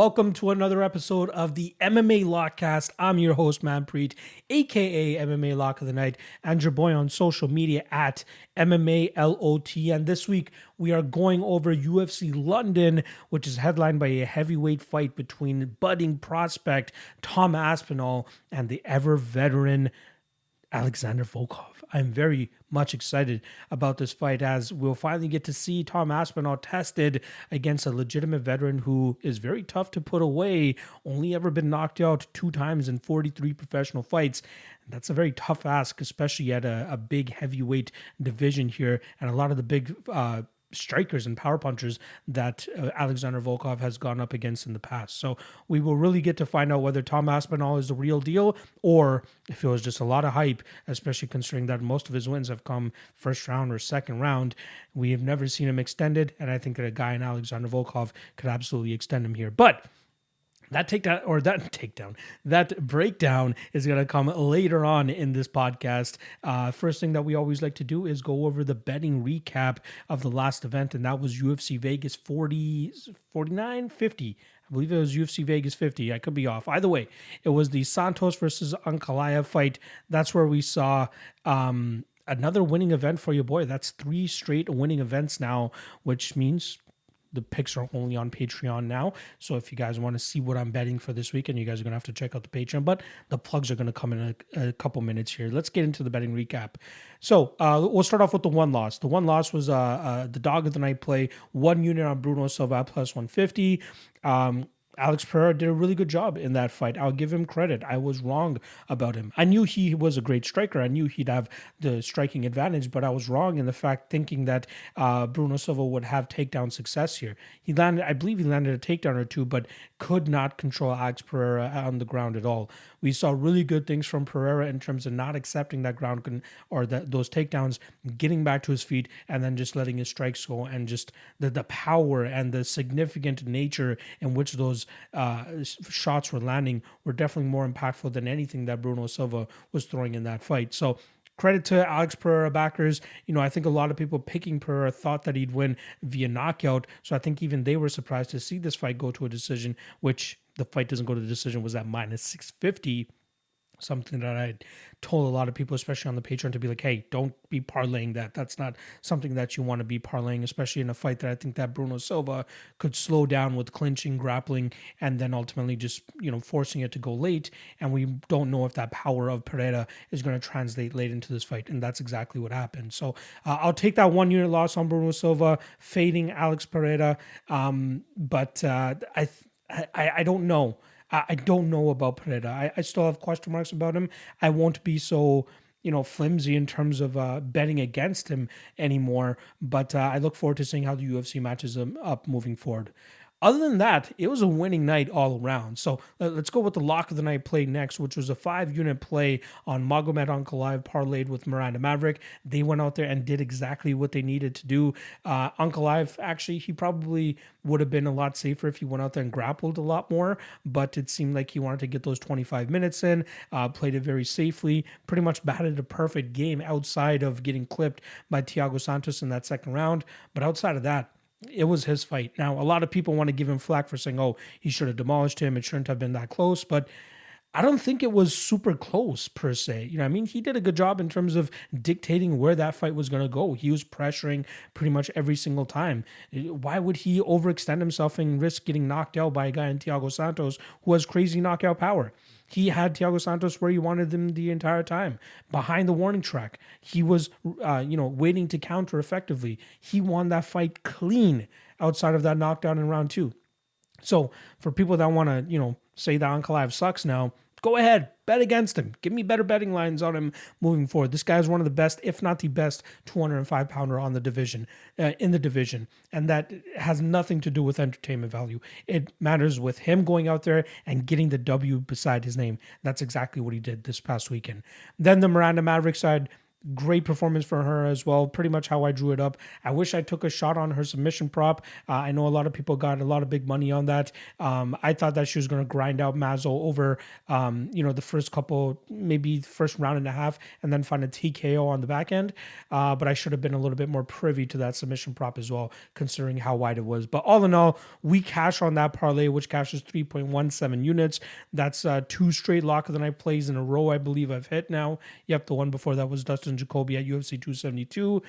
welcome to another episode of the MMA Lockcast. I'm your host, Manpreet, aka MMA Lock of the Night, and your boy on social media at MMALOTN. And this week, we are going over UFC London, which is headlined by a heavyweight fight between budding prospect Tom Aspinall and the ever-veteran Alexander Volkov. I'm very much excited about this fight as we'll finally get to see Tom Aspinall tested against a legitimate veteran who is very tough to put away, only ever been knocked out 2 times in 43 professional fights. That's a very tough ask, especially at a big heavyweight division here, and a lot of the big strikers and power punchers that Alexander Volkov has gone up against in the past. So we will really get to find out whether Tom Aspinall is the real deal or if it was just a lot of hype, especially considering that most of his wins have come first round or second round. We have never seen him extended, and I think that a guy in Alexander Volkov could absolutely extend him here. But that breakdown is going to come later on in this podcast. First thing that we always like to do is go over the betting recap of the last event, and that was UFC Vegas 49, 50. I believe it was UFC Vegas 50. I could be off. Either way, it was the Santos versus Ankalaev fight. That's where we saw another winning event for your boy. That's 3 straight winning events now, which means the picks are only on Patreon now. So if you guys want to see what I'm betting for this weekend, you guys are going to have to check out the Patreon. But the plugs are going to come in a couple minutes here. Let's get into the betting recap. So we'll start off with the one loss. The one loss was the dog of the night play. 1 unit on Bruno Silva plus 150. Alex Pereira did a really good job in that fight. I'll give him credit. I was wrong about him. I knew he was a great striker. I knew he'd have the striking advantage, but I was wrong in the fact thinking that Bruno Silva would have takedown success here. I believe he landed a takedown or 2, but could not control Alex Pereira on the ground at all. We saw really good things from Pereira in terms of not accepting that ground or those takedowns, getting back to his feet, and then just letting his strikes go, and just the power and the significant nature in which those shots were landing were definitely more impactful than anything that Bruno Silva was throwing in that fight. So credit to Alex Pereira backers. I think a lot of people picking Pereira thought that he'd win via knockout. So I think even they were surprised to see this fight go to a decision, which the fight doesn't go to the decision, was at minus 650. Something that I told a lot of people, especially on the Patreon, to be like, hey, don't be parlaying that. That's not something that you want to be parlaying, especially in a fight that I think that Bruno Silva could slow down with clinching, grappling, and then ultimately just, forcing it to go late. And we don't know if that power of Pereira is going to translate late into this fight. And that's exactly what happened. So I'll take that 1 unit loss on Bruno Silva, fading Alex Pereira. But I don't know. I don't know about Pereira. I still have question marks about him. I won't be so, flimsy in terms of betting against him anymore. But I look forward to seeing how the UFC matches him up moving forward. Other than that, it was a winning night all around. So let's go with the lock of the night play next, which was a 5-unit play on Magomed Ankalaev parlayed with Miranda Maverick. They went out there and did exactly what they needed to do. Ankalaev, actually, he probably would have been a lot safer if he went out there and grappled a lot more, but it seemed like he wanted to get those 25 minutes in, played it very safely, pretty much batted a perfect game outside of getting clipped by Thiago Santos in that second round. But outside of that, it was his fight. Now, a lot of people want to give him flack for saying, oh, he should have demolished him. It shouldn't have been that close. But I don't think it was super close per se. He did a good job in terms of dictating where that fight was going to go. He was pressuring pretty much every single time. Why would he overextend himself and risk getting knocked out by a guy in Thiago Santos who has crazy knockout power? He had Thiago Santos where he wanted him the entire time, behind the warning track. He was, waiting to counter effectively. He won that fight clean outside of that knockdown in round 2. So for people that want to, say that Ankalaev sucks now, go ahead, bet against him. Give me better betting lines on him moving forward. This guy is one of the best, if not the best, 205-pounder on the division, in the division. And that has nothing to do with entertainment value. It matters with him going out there and getting the W beside his name. That's exactly what he did this past weekend. Then the Miranda Maverick side, Great performance for her as well. Pretty much how I drew it up. I wish I took a shot on her submission prop. I know a lot of people got a lot of big money on that. I thought that she was going to grind out Mazo over, the first couple, maybe first round and a half, and then find a TKO on the back end. But I should have been a little bit more privy to that submission prop as well, considering how wide it was. But all in all, we cash on that parlay, which cashes 3.17 units. That's 2 straight lock of the night plays in a row, I believe I've hit now. Yep, the one before that was Dustin Jacoby at UFC 272.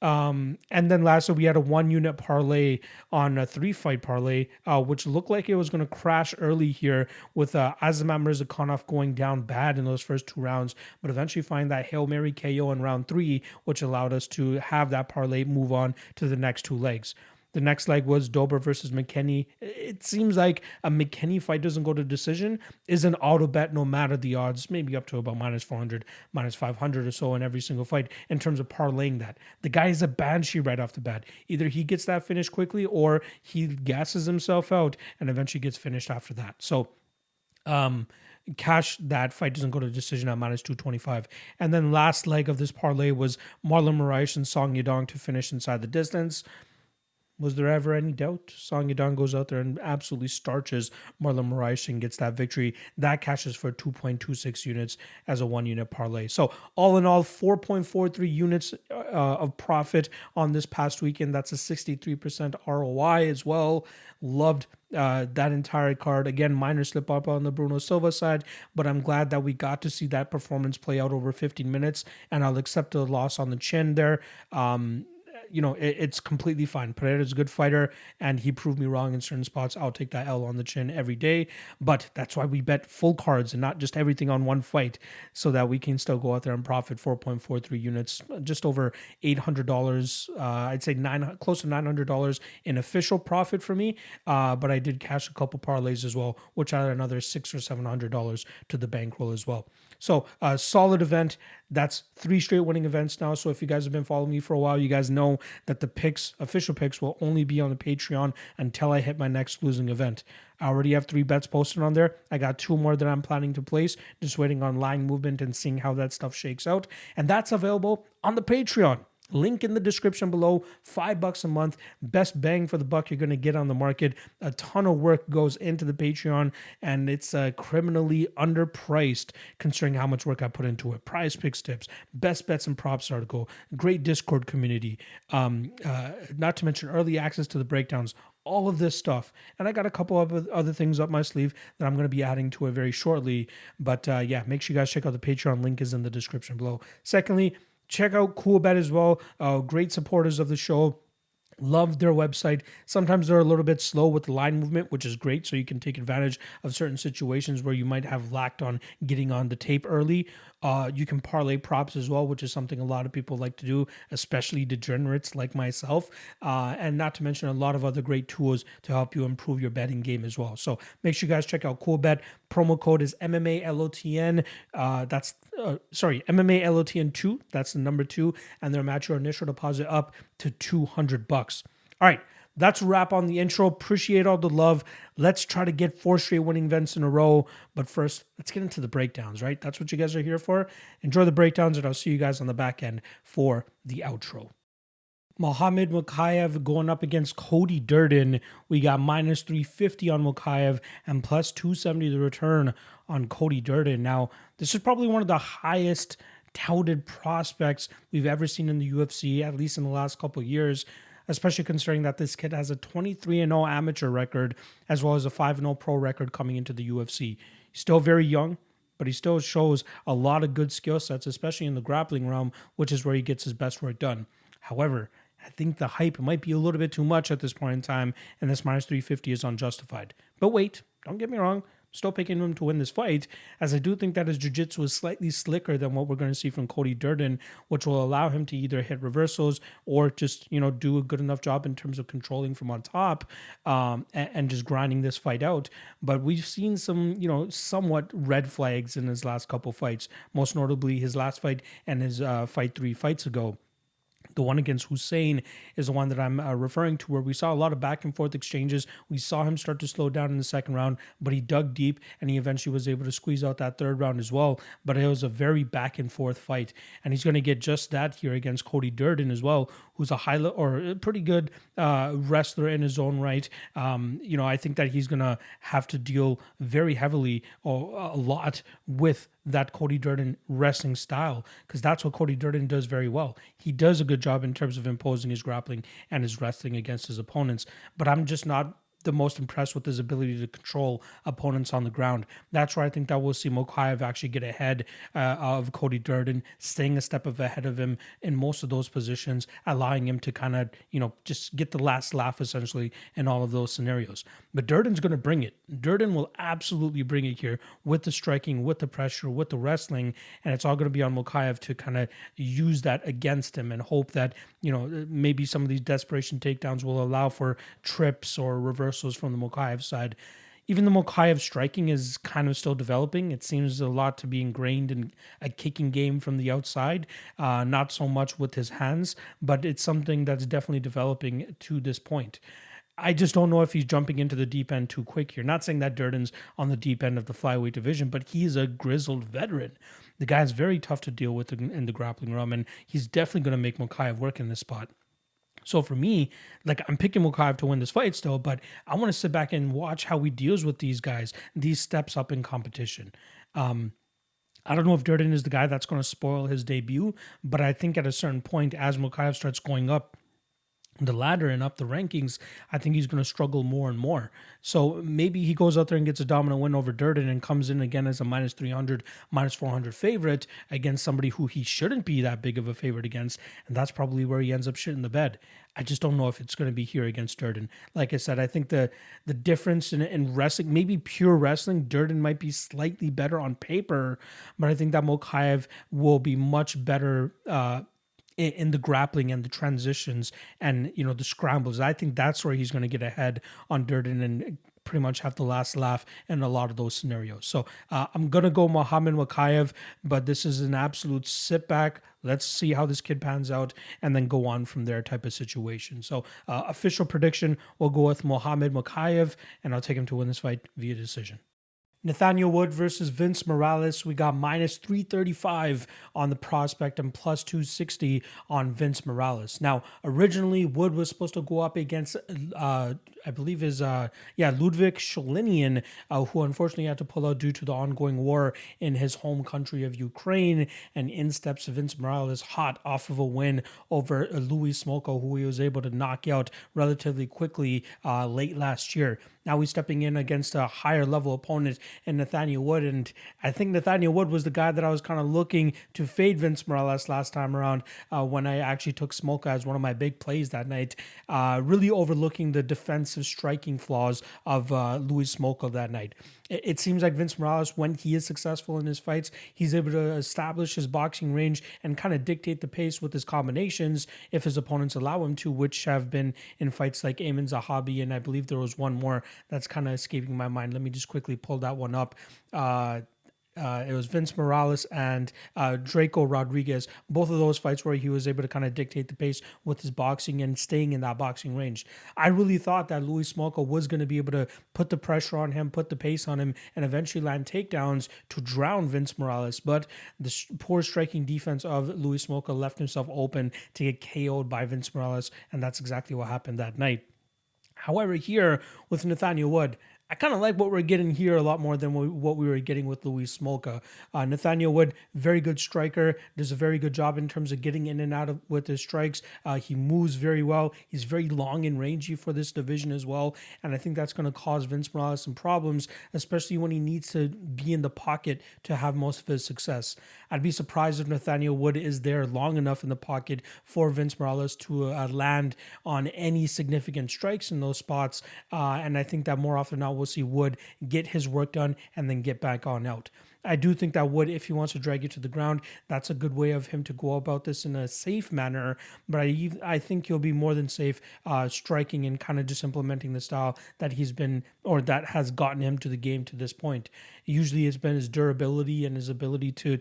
And then lastly, we had a 1 unit parlay on a 3-fight parlay, which looked like it was going to crash early here with Azamat Murzakanov going down bad in those first 2 rounds, but eventually find that Hail Mary KO in round 3, which allowed us to have that parlay move on to the next 2 legs. The next leg was Dober versus McKenna. It seems like a McKenna fight doesn't go to decision is an auto bet no matter the odds, maybe up to about -400, -500 or so in every single fight in terms of parlaying that. The guy is a banshee right off the bat. Either he gets that finish quickly or he gasses himself out and eventually gets finished after that. So, cash that fight doesn't go to decision at -225. And then last leg of this parlay was Marlon Moraes and Song Yadong to finish inside the distance. Was there ever any doubt? Song Yadong goes out there and absolutely starches Marlon Moraes and gets that victory. That cashes for 2.26 units as a 1 unit parlay. So all in all, 4.43 units of profit on this past weekend. That's a 63% ROI as well. Loved that entire card. Again, minor slip up on the Bruno Silva side, but I'm glad that we got to see that performance play out over 15 minutes, and I'll accept the loss on the chin there. It's completely fine. Pereira's a good fighter, and he proved me wrong in certain spots. I'll take that L on the chin every day, but that's why we bet full cards and not just everything on one fight, so that we can still go out there and profit 4.43 units, just over $800. I'd say close to $900 in official profit for me, but I did cash a couple parlays as well, which added another $600 or $700 to the bankroll as well. So a solid event. That's 3 straight winning events now. So if you guys have been following me for a while, you guys know that the official picks will only be on the Patreon until I hit my next losing event. I already have 3 bets posted on there. I got 2 more that I'm planning to place, just waiting on line movement and seeing how that stuff shakes out. And that's available on the Patreon. Link in the description below. $5 a month. Best bang for the buck you're going to get on the market. A ton of work goes into the Patreon, and it's criminally underpriced considering how much work I put into it. Prize picks tips, best bets and props article, great Discord community, not to mention early access to the breakdowns. All of this stuff. And I got a couple of other things up my sleeve that I'm going to be adding to it very shortly. But make sure you guys check out the Patreon. Link is in the description below. Secondly, check out Coolbet as well. Great supporters of the show. Love their website. Sometimes they're a little bit slow with the line movement, which is great. So you can take advantage of certain situations where you might have lacked on getting on the tape early. You can parlay props as well, which is something a lot of people like to do, especially degenerates like myself. And not to mention a lot of other great tools to help you improve your betting game as well. So make sure you guys check out Coolbet. Promo code is MMALOTN. MMALOTN2. That's the number 2. And they'll match your initial deposit up to $200. All right. That's a wrap on the intro. Appreciate all the love. Let's try to get 4 straight winning events in a row. But first, let's get into the breakdowns, right? That's what you guys are here for. Enjoy the breakdowns, and I'll see you guys on the back end for the outro. Mokaev going up against Cody Durden. We got -350 on Mokaev and +270 the return on Cody Durden. Now, this is probably one of the highest touted prospects we've ever seen in the UFC, at least in the last couple of years, especially considering that this kid has a 23-0 amateur record as well as a 5-0 pro record coming into the UFC. He's still very young, but he still shows a lot of good skill sets, especially in the grappling realm, which is where he gets his best work done. However, I think the hype might be a little bit too much at this point in time, and this -350 is unjustified. But wait, don't get me wrong. Still picking him to win this fight, as I do think that his jiu-jitsu is slightly slicker than what we're going to see from Cody Durden, which will allow him to either hit reversals or just, do a good enough job in terms of controlling from on top and just grinding this fight out. But we've seen some, somewhat red flags in his last couple fights, most notably his last fight and his fight 3 fights ago. The one against Hussein is the one that I'm referring to, where we saw a lot of back and forth exchanges. We saw him start to slow down in the second round, but he dug deep and he eventually was able to squeeze out that third round as well. But it was a very back and forth fight, and he's going to get just that here against Cody Durden as well, who's a pretty good wrestler in his own right. I think that he's going to have to deal very heavily or a lot with that Cody Durden wrestling style, because that's what Cody Durden does very well. He does a good job in terms of imposing his grappling and his wrestling against his opponents, but I'm just not the most impressed with his ability to control opponents on the ground. That's where I think that we'll see Mokaev actually get ahead of Cody Durden, staying a step ahead of him in most of those positions, allowing him to kind of, just get the last laugh essentially in all of those scenarios. But Durden's going to bring it. Durden will absolutely bring it here with the striking, with the pressure, with the wrestling, and it's all going to be on Mokaev to kind of use that against him and hope that, maybe some of these desperation takedowns will allow for trips or reversals from the Mokaev side. Even the Mokaev striking is kind of still developing. It seems a lot to be ingrained in a kicking game from the outside, not so much with his hands, but it's something that's definitely developing to this point. I just don't know if he's jumping into the deep end too quick here. Not saying that Durden's on the deep end of the flyweight division, but he's a grizzled veteran. The guy's very tough to deal with in the grappling realm, and he's definitely going to make Mokaev work in this spot. So for me, I'm picking Mokaev to win this fight still, but I want to sit back and watch how he deals with these guys, these steps up in competition. I don't know if Durden is the guy that's going to spoil his debut, but I think at a certain point, as Mokaev starts going up the ladder and up the rankings, I think he's going to struggle more and more. So maybe he goes out there and gets a dominant win over Durden and comes in again as a minus 300, minus 400 favorite against somebody who he shouldn't be that big of a favorite against. And that's probably where he ends up shitting the bed. I just don't know if it's going to be here against Durden. Like I said, I think the difference in wrestling, maybe pure wrestling, Durden might be slightly better on paper, but I think that Mokaev will be much better in the grappling and the transitions and, the scrambles. I think that's where he's going to get ahead on Durden and pretty much have the last laugh in a lot of those scenarios. So I'm going to go Muhammad Mokaev, but this is an absolute sit back. Let's see how this kid pans out and then go on from there type of situation. So official prediction, we'll go with Muhammad Mokaev, and I'll take him to win this fight via decision. Nathaniel Wood versus Vince Morales. We got minus 335 on the prospect and plus 260 on Vince Morales. Now, originally, Wood was supposed to go up against, I believe is, Ludwig Sholinian, who unfortunately had to pull out due to the ongoing war in his home country of Ukraine. And in steps Vince Morales hot off of a win over Louis Smolka, who he was able to knock out relatively quickly late last year. Now he's stepping in against a higher level opponent in Nathaniel Wood. And I think Nathaniel Wood was the guy that I was kind of looking to fade Vince Morales last time around when I actually took Smolka as one of my big plays that night, really overlooking the defensive striking flaws of Louis Smolka that night. It seems like Vince Morales, when he is successful in his fights, he's able to establish his boxing range and kind of dictate the pace with his combinations if his opponents allow him to, which have been in fights like Ayman Zahabi, and I believe there was one more that's kind of escaping my mind. Let me just quickly pull that one up. It was Vince Morales and Draco Rodriguez. Both of those fights where he was able to kind of dictate the pace with his boxing and staying in that boxing range. I really thought that Louis Smolka was going to be able to put the pressure on him, put the pace on him, and eventually land takedowns to drown Vince Morales. But the poor striking defense of Louis Smolka left himself open to get KO'd by Vince Morales, and that's exactly what happened that night. However, here with Nathaniel Wood, I kind of like what we're getting here a lot more than what we were getting with Louis Smolka. Nathaniel Wood, very good striker, does a very good job in terms of getting in and out with his strikes. He moves very well. He's very long and rangy for this division as well. And I think that's going to cause Vince Morales some problems, especially when he needs to be in the pocket to have most of his success. I'd be surprised if Nathaniel Wood is there long enough in the pocket for Vince Morales to land on any significant strikes in those spots. And I think that more often than not, we'll see Wood get his work done and then get back on out. I do think that Wood, if he wants to drag you to the ground, that's a good way of him to go about this in a safe manner. But I think he'll be more than safe striking and kind of just implementing the style that he's been, or that has gotten him to the game to this point. Usually it's been his durability and his ability to,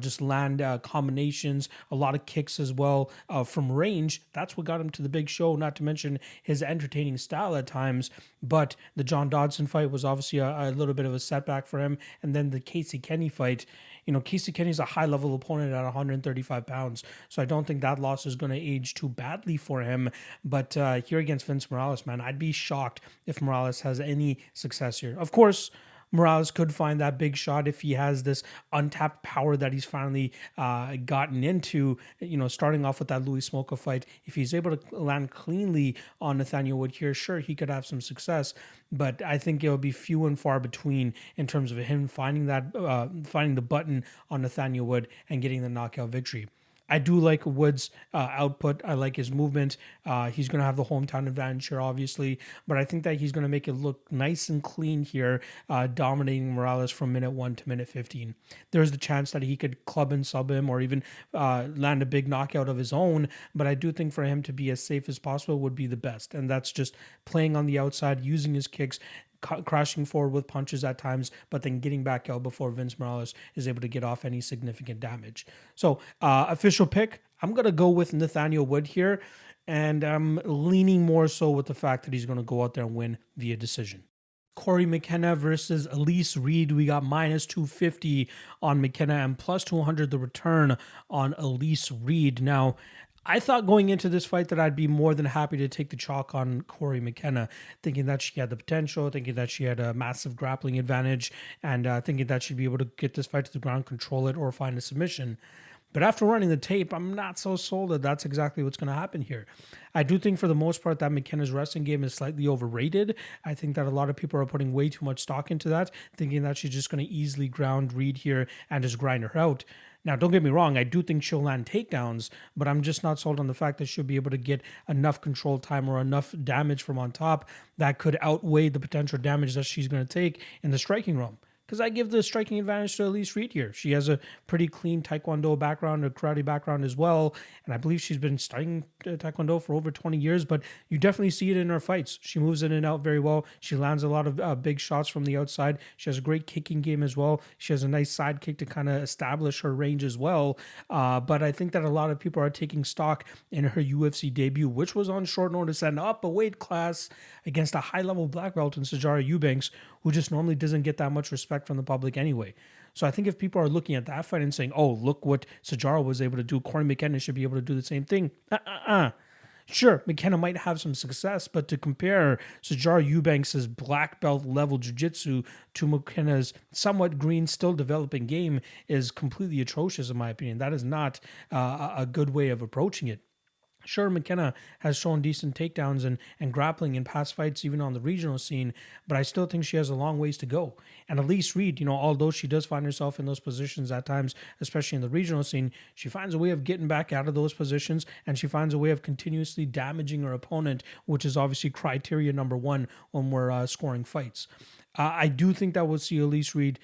just land combinations, a lot of kicks as well from range. That's what got him to the big show, not to mention his entertaining style at times. But the John Dodson fight was obviously a little bit of a setback for him. And then the Casey Kenny fight, Casey Kenny's a high level opponent at 135 pounds. So I don't think that loss is going to age too badly for him. But here against Vince Morales, man, I'd be shocked if Morales has any success here. Of course, Morales could find that big shot if he has this untapped power that he's finally gotten into, starting off with that Louis Smolka fight. If he's able to land cleanly on Nathaniel Wood here, sure, he could have some success, but I think it'll be few and far between in terms of him finding finding the button on Nathaniel Wood and getting the knockout victory. I do like Wood's output. I like his movement. He's going to have the hometown advantage here, obviously, but I think that he's going to make it look nice and clean here, dominating Morales from minute 1 to minute 15. There's the chance that he could club and sub him or even land a big knockout of his own, but I do think for him to be as safe as possible would be the best, and that's just playing on the outside, using his kicks, crashing forward with punches at times, but then getting back out before Vince Morales is able to get off any significant damage. So official pick, I'm going to go with Nathaniel Wood here, and I'm leaning more so with the fact that he's going to go out there and win via decision. Corey McKenna versus Elise Reed. We got minus 250 on McKenna and plus 200 the return on Elise Reed. Now, I thought going into this fight that I'd be more than happy to take the chalk on Corey McKenna, thinking that she had the potential, thinking that she had a massive grappling advantage, and thinking that she'd be able to get this fight to the ground, control it, or find a submission. But after running the tape, I'm not so sold that that's exactly what's going to happen here. I do think for the most part that McKenna's wrestling game is slightly overrated. I think that a lot of people are putting way too much stock into that, thinking that she's just going to easily ground Reed here and just grind her out. Now, don't get me wrong, I do think she'll land takedowns, but I'm just not sold on the fact that she'll be able to get enough control time or enough damage from on top that could outweigh the potential damage that she's going to take in the striking realm. Because I give the striking advantage to Elise Reed here. She has a pretty clean Taekwondo background, a karate background as well. And I believe she's been studying Taekwondo for over 20 years, but you definitely see it in her fights. She moves in and out very well. She lands a lot of big shots from the outside. She has a great kicking game as well. She has a nice side kick to kind of establish her range as well. But I think that a lot of people are taking stock in her UFC debut, which was on short notice and up a weight class against a high-level black belt in Sijara Eubanks, who just normally doesn't get that much respect from the public anyway. So I think if people are looking at that fight and saying, oh, look what Sijara was able to do, Corey McKenna should be able to do the same thing. Sure, McKenna might have some success, but to compare Sijara Eubanks' black belt level jiu-jitsu to McKenna's somewhat green, still developing game is completely atrocious in my opinion. That is not a good way of approaching it. Sure, McKenna has shown decent takedowns and grappling in past fights, even on the regional scene, but I still think she has a long ways to go. And Elise Reed, although she does find herself in those positions at times, especially in the regional scene, she finds a way of getting back out of those positions, and she finds a way of continuously damaging her opponent, which is obviously criteria number one when we're scoring fights. I do think that we'll see Elise Reed,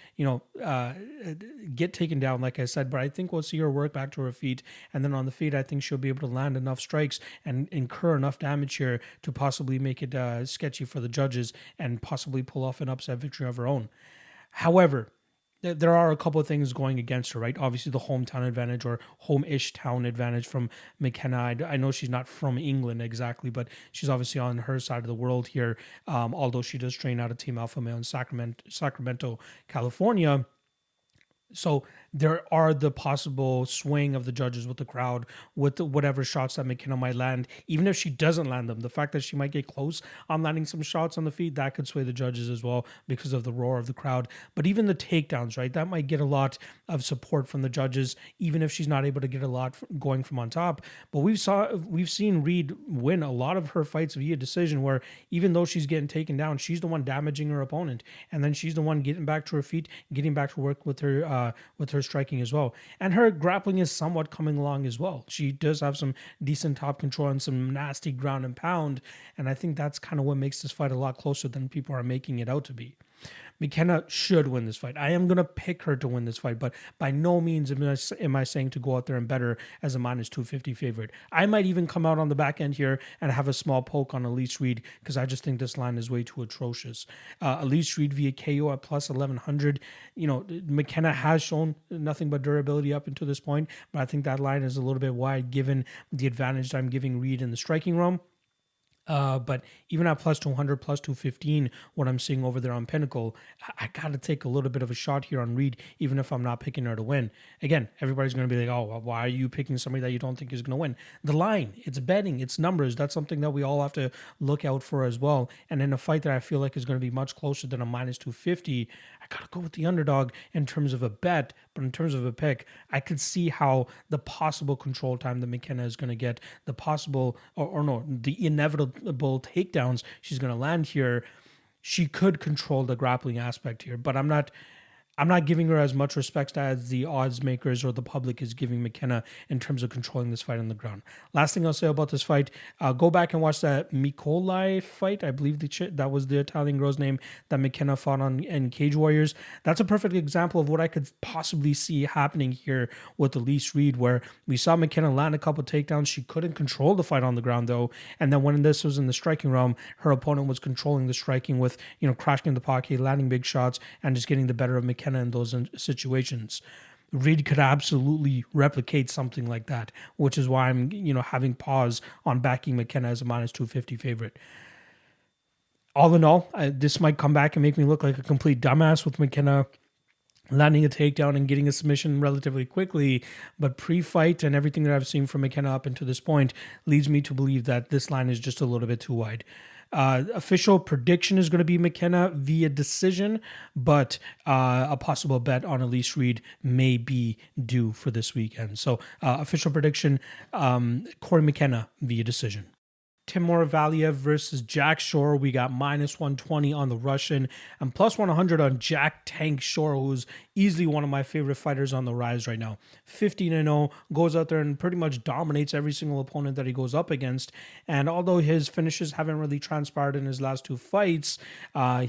get taken down, like I said, but I think we'll see her work back to her feet. And then on the feet, I think she'll be able to land enough strikes and incur enough damage here to possibly make it sketchy for the judges and possibly pull off an upset victory of her own. However, there are a couple of things going against her, right? Obviously, the hometown advantage or home-ish town advantage from McKenna. I know she's not from England exactly, but she's obviously on her side of the world here, although she does train out of Team Alpha Male in Sacramento, California. So there are the possible swing of the judges with the crowd, with whatever shots that McKenna might land. Even if she doesn't land them, the fact that she might get close on landing some shots on the feet, that could sway the judges as well because of the roar of the crowd. But even the takedowns, right, that might get a lot of support from the judges, even if she's not able to get a lot going from on top. But we've seen Reed win a lot of her fights via decision, where even though she's getting taken down, she's the one damaging her opponent, and then she's the one getting back to her feet, getting back to work with her striking as well. And her grappling is somewhat coming along as well. She does have some decent top control and some nasty ground and pound, and I think that's kind of what makes this fight a lot closer than people are making it out to be. McKenna should win this fight. I am going to pick her to win this fight, but by no means am I saying to go out there and bet her as a minus 250 favorite. I might even come out on the back end here and have a small poke on Elise Reed because I just think this line is way too atrocious. Elise Reed via KO at plus 1100. McKenna has shown nothing but durability up until this point, but I think that line is a little bit wide given the advantage that I'm giving Reed in the striking realm. But even at plus 200, plus 215, what I'm seeing over there on Pinnacle, I got to take a little bit of a shot here on Reed, even if I'm not picking her to win. Again, everybody's going to be like, oh, why are you picking somebody that you don't think is going to win? The line, it's betting, it's numbers. That's something that we all have to look out for as well. And in a fight that I feel like is going to be much closer than a minus 250, I got to go with the underdog in terms of a bet. But in terms of a pick, I could see how the possible control time that McKenna is going to get, the possible, the inevitable takedowns she's going to land here, she could control the grappling aspect here. But I'm not giving her as much respect as the odds makers or the public is giving McKenna in terms of controlling this fight on the ground. Last thing I'll say about this fight, go back and watch that Mikolai fight. I believe that was the Italian girl's name that McKenna fought on in Cage Warriors. That's a perfect example of what I could possibly see happening here with Elise Reed, where we saw McKenna land a couple takedowns. She couldn't control the fight on the ground though. And then when this was in the striking realm, her opponent was controlling the striking with, crashing in the pocket, landing big shots, and just getting the better of McKenna in those situations. Reed could absolutely replicate something like that, which is why I'm, having pause on backing McKenna as a minus 250 favorite. All in all, this might come back and make me look like a complete dumbass with McKenna landing a takedown and getting a submission relatively quickly, but pre-fight and everything that I've seen from McKenna up until this point leads me to believe that this line is just a little bit too wide. Official prediction is going to be McKenna via decision, but a possible bet on Elise Reed may be due for this weekend. So official prediction, Corey McKenna via decision. Timur Valiev versus Jack Shore. We got minus 120 on the Russian and plus 100 on Jack Tank Shore, who's easily one of my favorite fighters on the rise right now. 15-0, goes out there and pretty much dominates every single opponent that he goes up against. And although his finishes haven't really transpired in his last two fights,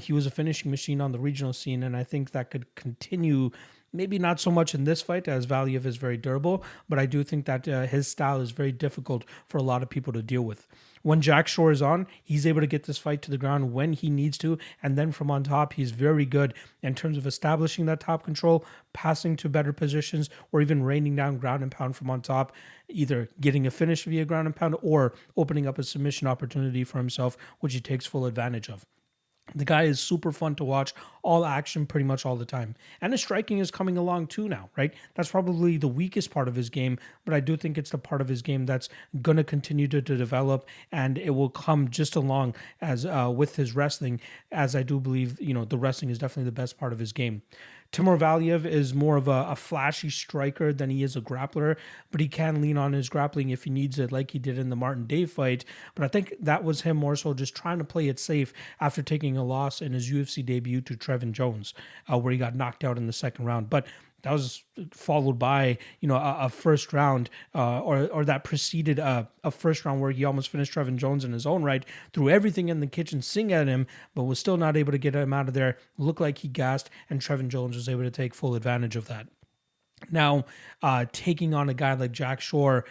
he was a finishing machine on the regional scene, and I think that could continue. Maybe not so much in this fight, as Valiev is very durable, but I do think that his style is very difficult for a lot of people to deal with. When Jack Shore is on, he's able to get this fight to the ground when he needs to, and then from on top, he's very good in terms of establishing that top control, passing to better positions, or even raining down ground and pound from on top, either getting a finish via ground and pound or opening up a submission opportunity for himself, which he takes full advantage of. The guy is super fun to watch, all action pretty much all the time. And his striking is coming along too now, right? That's probably the weakest part of his game, but I do think it's the part of his game that's going to continue to develop, and it will come just along as with his wrestling, as I do believe, the wrestling is definitely the best part of his game. Timur Valiev is more of a flashy striker than he is a grappler, but he can lean on his grappling if he needs it, like he did in the Martin Day fight. But I think that was him more so just trying to play it safe after taking a loss in his UFC debut to Trevin Jones, where he got knocked out in the second round. But that was followed by, a first round, or that preceded a first round where he almost finished Trevin Jones in his own right, threw everything in the kitchen sink at him, but was still not able to get him out of there. Looked like he gassed, and Trevin Jones was able to take full advantage of that. Now, taking on a guy like Jack Shore,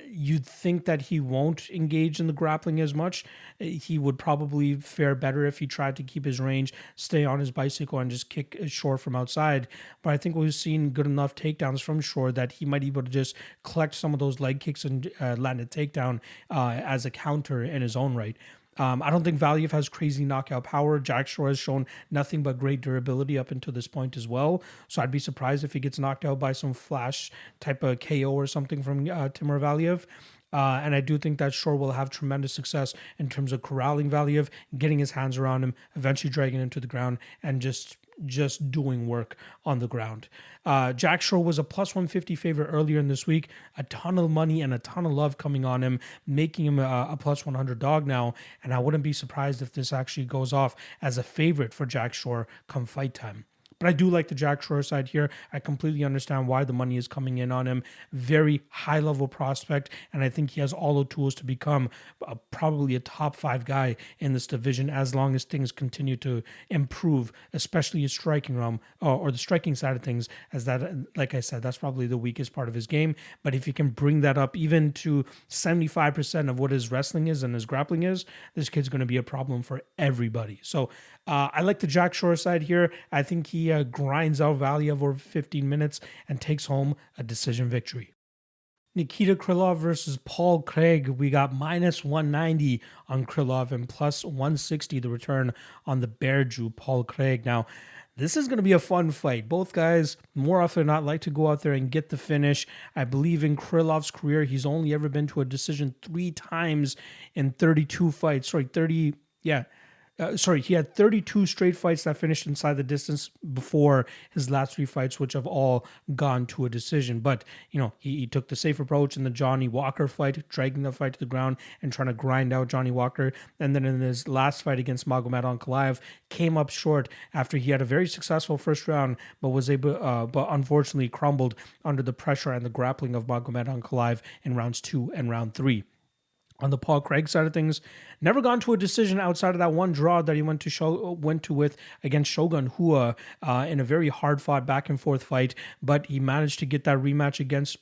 you'd think that he won't engage in the grappling as much. He would probably fare better if he tried to keep his range, stay on his bicycle, and just kick Shore from outside. But I think we've seen good enough takedowns from Shore that he might be able to just collect some of those leg kicks and land a takedown as a counter in his own right. I don't think Valiev has crazy knockout power. Jack Shore has shown nothing but great durability up until this point as well. So I'd be surprised if he gets knocked out by some flash type of KO or something from Timur Valiev. And I do think that Shore will have tremendous success in terms of corralling Valiev, getting his hands around him, eventually dragging him to the ground, and just doing work on the ground. Jack Shore was a plus 150 favorite earlier in this week. A ton of money and a ton of love coming on him, making him a plus 100 dog now. And I wouldn't be surprised if this actually goes off as a favorite for Jack Shore come fight time. But I do like the Jack Shore side here. I completely understand why the money is coming in on him. Very high level prospect, and I think he has all the tools to become probably a top 5 guy in this division as long as things continue to improve, especially his striking realm or the striking side of things, as that, like I said, that's probably the weakest part of his game. But if he can bring that up even to 75% of what his wrestling is and his grappling is, this kid's going to be a problem for everybody. So I like the Jack Shore side here. I think he grinds out Valiev over 15 minutes and takes home a decision victory. Nikita Krylov versus Paul Craig. We got minus 190 on Krylov and plus 160 the return on the Bear Jew, Paul Craig. Now, this is going to be a fun fight. Both guys, more often than not, like to go out there and get the finish. I believe in Krylov's career, he's only ever been to a decision 3 times in 32 fights. He had 32 straight fights that finished inside the distance before his last 3 fights, which have all gone to a decision. But, he took the safe approach in the Johnny Walker fight, dragging the fight to the ground and trying to grind out Johnny Walker. And then in his last fight against Magomed Ankalaev, came up short after he had a very successful first round, but but unfortunately crumbled under the pressure and the grappling of Magomed Ankalaev in rounds 2 and round 3. On the Paul Craig side of things, never gone to a decision outside of that one draw that he went to with against Shogun Hua in a very hard-fought back-and-forth fight, but he managed to get that rematch against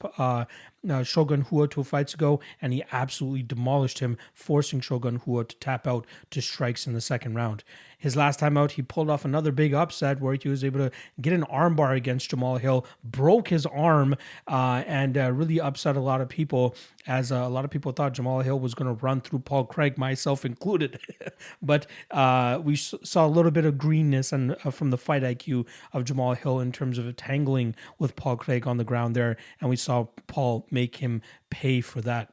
Shogun Hua 2 fights ago, and he absolutely demolished him, forcing Shogun Hua to tap out to strikes in the second round. His last time out, he pulled off another big upset where he was able to get an armbar against Jamal Hill, broke his arm, and really upset a lot of people, as a lot of people thought Jamal Hill was going to run through Paul Craig, myself included. But we saw a little bit of greenness and from the fight IQ of Jamal Hill in terms of tangling with Paul Craig on the ground there, and we saw Paul make him pay for that.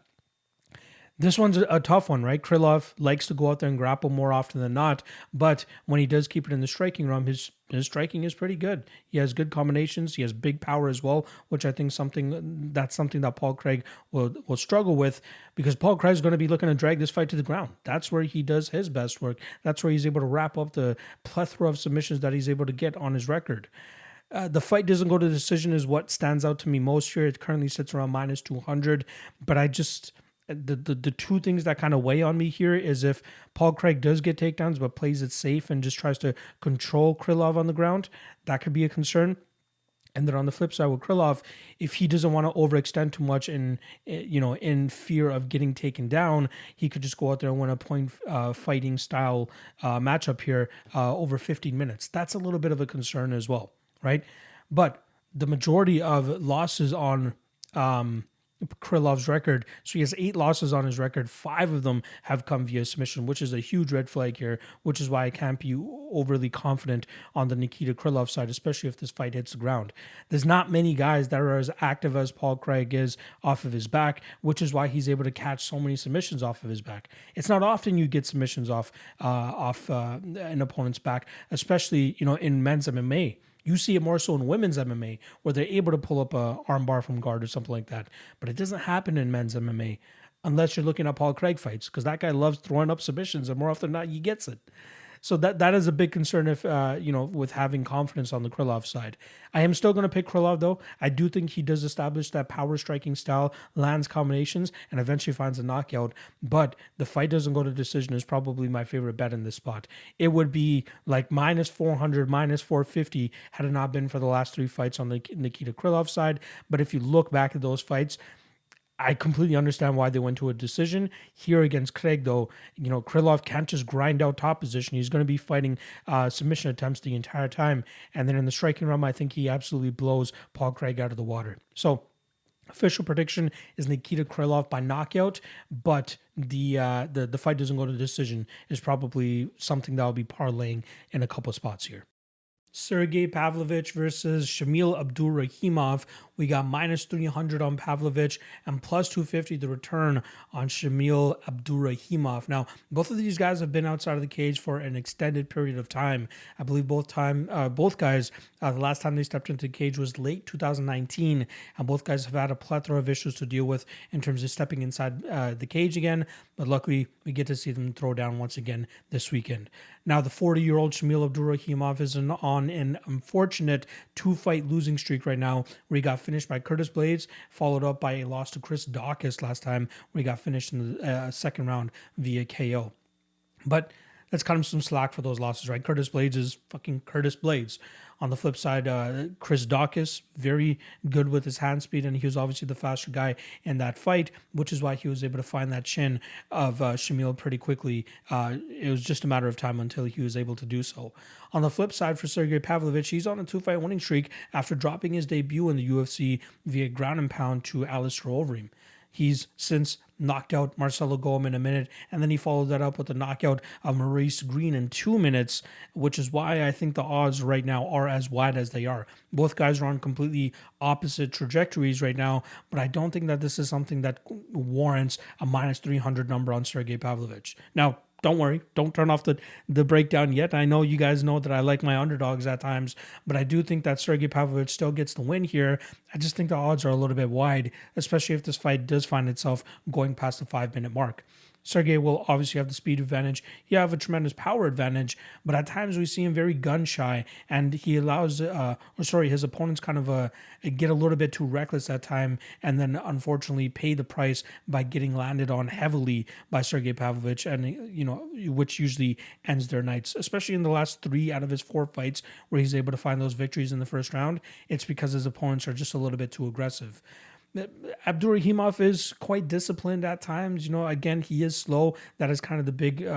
This one's a tough one, right? Krylov likes to go out there and grapple more often than not, but when he does keep it in the striking realm, his striking is pretty good. He has good combinations. He has big power as well, which I think that's something that Paul Craig will struggle with, because Paul Craig is going to be looking to drag this fight to the ground. That's where he does his best work. That's where he's able to wrap up the plethora of submissions that he's able to get on his record. The fight doesn't go to decision is what stands out to me most here. It currently sits around minus 200, but I just... The two things that kind of weigh on me here is if Paul Craig does get takedowns but plays it safe and just tries to control Krylov on the ground, that could be a concern. And then on the flip side with Krylov, if he doesn't want to overextend too much in fear of getting taken down, he could just go out there and win a point fighting style matchup here over 15 minutes. That's a little bit of a concern as well, right? But the majority of losses on Krylov's record, so he has 8 losses on his record. 5 of them have come via submission, which is a huge red flag here, which is why I can't be overly confident on the Nikita Krylov side, especially if this fight hits the ground. There's not many guys that are as active as Paul Craig is off of his back, which is why he's able to catch so many submissions off of his back. It's not often you get submissions off an opponent's back, especially in men's MMA. You see it more so in women's MMA, where they're able to pull up a armbar from guard or something like that. But it doesn't happen in men's MMA unless you're looking at Paul Craig fights, because that guy loves throwing up submissions, and more often than not, he gets it. So that is a big concern if with having confidence on the Krylov side. I am still going to pick Krylov though. I do think he does establish that power striking style, lands combinations, and eventually finds a knockout. But the fight doesn't go to decision is probably my favorite bet in this spot. It would be like minus 400, minus 450 had it not been for the last 3 fights on the Nikita Krylov side. But if you look back at those fights, I completely understand why they went to a decision. Here against Craig, though, Krylov can't just grind out top position. He's going to be fighting submission attempts the entire time. And then in the striking realm, I think he absolutely blows Paul Craig out of the water. So official prediction is Nikita Krylov by knockout, but the fight doesn't go to decision is probably something that I'll be parlaying in a couple of spots here. Sergey Pavlovich versus Shamil Abdurakhimov. we got minus 300 on Pavlovich and plus 250 the return on Shamil Abdurakhimov. Now, both of these guys have been outside of the cage for an extended period of time. I believe both guys, the last time they stepped into the cage was late 2019, and both guys have had a plethora of issues to deal with in terms of stepping inside the cage again, but luckily we get to see them throw down once again this weekend. Now, the 40-year-old Shamil Abdurakhimov is on an unfortunate 2-fight losing streak right now, where he got finished by Curtis Blades, followed up by a loss to Chris Dawkins last time, where he got finished in the second round via KO. But let's cut him some slack for those losses, right? Curtis Blades is fucking Curtis Blades. On the flip side, Chris Dawkins, very good with his hand speed, and he was obviously the faster guy in that fight, which is why he was able to find that chin of Shamil pretty quickly. It was just a matter of time until he was able to do so. On the flip side, for Sergey Pavlovich, he's on a 2-fight winning streak after dropping his debut in the UFC via ground and pound to Alistair Overeem. He's since knocked out Marcelo Golem in a minute, and then he followed that up with the knockout of Maurice Green in 2 minutes, which is why I think the odds right now are as wide as they are. Both guys are on completely opposite trajectories right now, but I don't think that this is something that warrants a minus 300 number on Sergey Pavlovich. Now, don't worry, don't turn off the breakdown yet. I know you guys know that I like my underdogs at times, but I do think that Sergey Pavlovich still gets the win here. I just think the odds are a little bit wide, especially if this fight does find itself going past the 5-minute mark. Sergey will obviously have the speed advantage. He have a tremendous power advantage, but at times we see him very gun shy, and he allows, his opponents kind of get a little bit too reckless at time, and then unfortunately pay the price by getting landed on heavily by Sergey Pavlovich, and which usually ends their nights, especially in the last 3 out of his 4 fights where he's able to find those victories in the first round. It's because his opponents are just a little bit too aggressive. Abdurakhimov is quite disciplined at times. Again, he is slow. That is kind of the big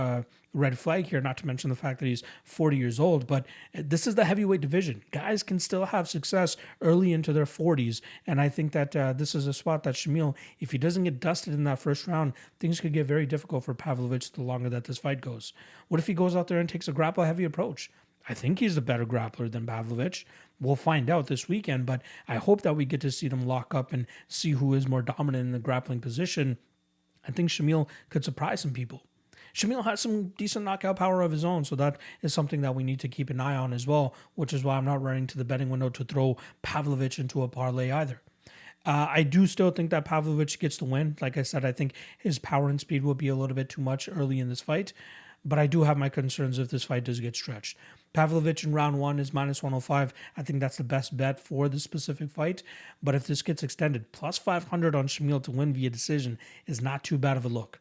red flag here, not to mention the fact that he's 40 years old. But this is the heavyweight division. Guys can still have success early into their 40s. And I think that this is a spot that Shamil, if he doesn't get dusted in that first round, things could get very difficult for Pavlovich the longer that this fight goes. What if he goes out there and takes a grapple-heavy approach? I think he's the better grappler than Pavlovich. We'll find out this weekend, but I hope that we get to see them lock up and see who is more dominant in the grappling position. I think Shamil could surprise some people. Shamil has some decent knockout power of his own, so that is something that we need to keep an eye on as well, which is why I'm not running to the betting window to throw Pavlovich into a parlay either. I do still think that Pavlovich gets the win. Like I said, I think his power and speed will be a little bit too much early in this fight, but I do have my concerns if this fight does get stretched. Pavlovich in round 1 is minus 105. I think that's the best bet for this specific fight. But if this gets extended, plus 500 on Shamil to win via decision is not too bad of a look.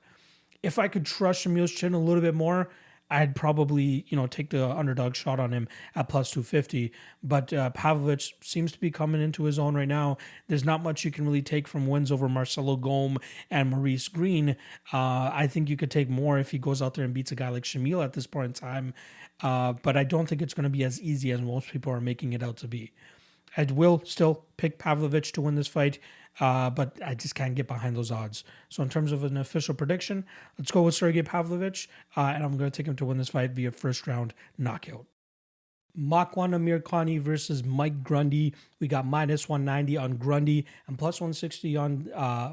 If I could trust Shamil's chin a little bit more, I'd probably, take the underdog shot on him at plus 250. But Pavlovich seems to be coming into his own right now. There's not much you can really take from wins over Marcelo Golem and Maurice Green. I think you could take more if he goes out there and beats a guy like Shamil at this point in time. But I don't think it's going to be as easy as most people are making it out to be. I will still pick Pavlovich to win this fight, but I just can't get behind those odds. So in terms of an official prediction, let's go with Sergey Pavlovich, and I'm going to take him to win this fight via first round knockout. Makwan Amirkhani versus Mike Grundy. We got minus 190 on Grundy and plus 160 on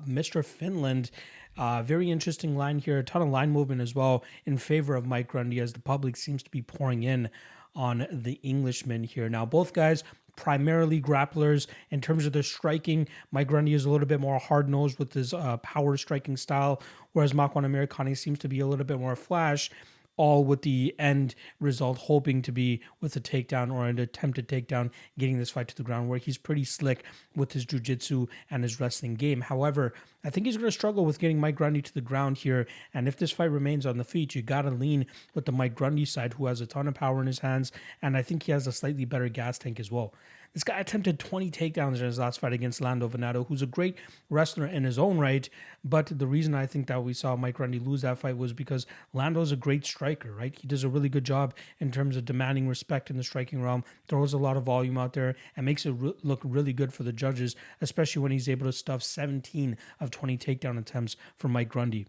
Mr. Finland. Very interesting line here. A ton of line movement as well in favor of Mike Grundy as the public seems to be pouring in on the Englishman here. Now, both guys primarily grapplers. In terms of their striking, Mike Grundy is a little bit more hard-nosed with his power striking style, whereas Makwan Amirkhani seems to be a little bit more flash, all with the end result hoping to be with a takedown or an attempted takedown, getting this fight to the ground, where he's pretty slick with his jiu-jitsu and his wrestling game. However, I think he's going to struggle with getting Mike Grundy to the ground here, and if this fight remains on the feet, you got to lean with the Mike Grundy side, who has a ton of power in his hands, and I think he has a slightly better gas tank as well. This guy attempted 20 takedowns in his last fight against Lando Venato, who's a great wrestler in his own right. But the reason I think that we saw Mike Grundy lose that fight was because Lando's a great striker, right? He does a really good job in terms of demanding respect in the striking realm, throws a lot of volume out there, and makes it look really good for the judges, especially when he's able to stuff 17 of 20 takedown attempts for Mike Grundy.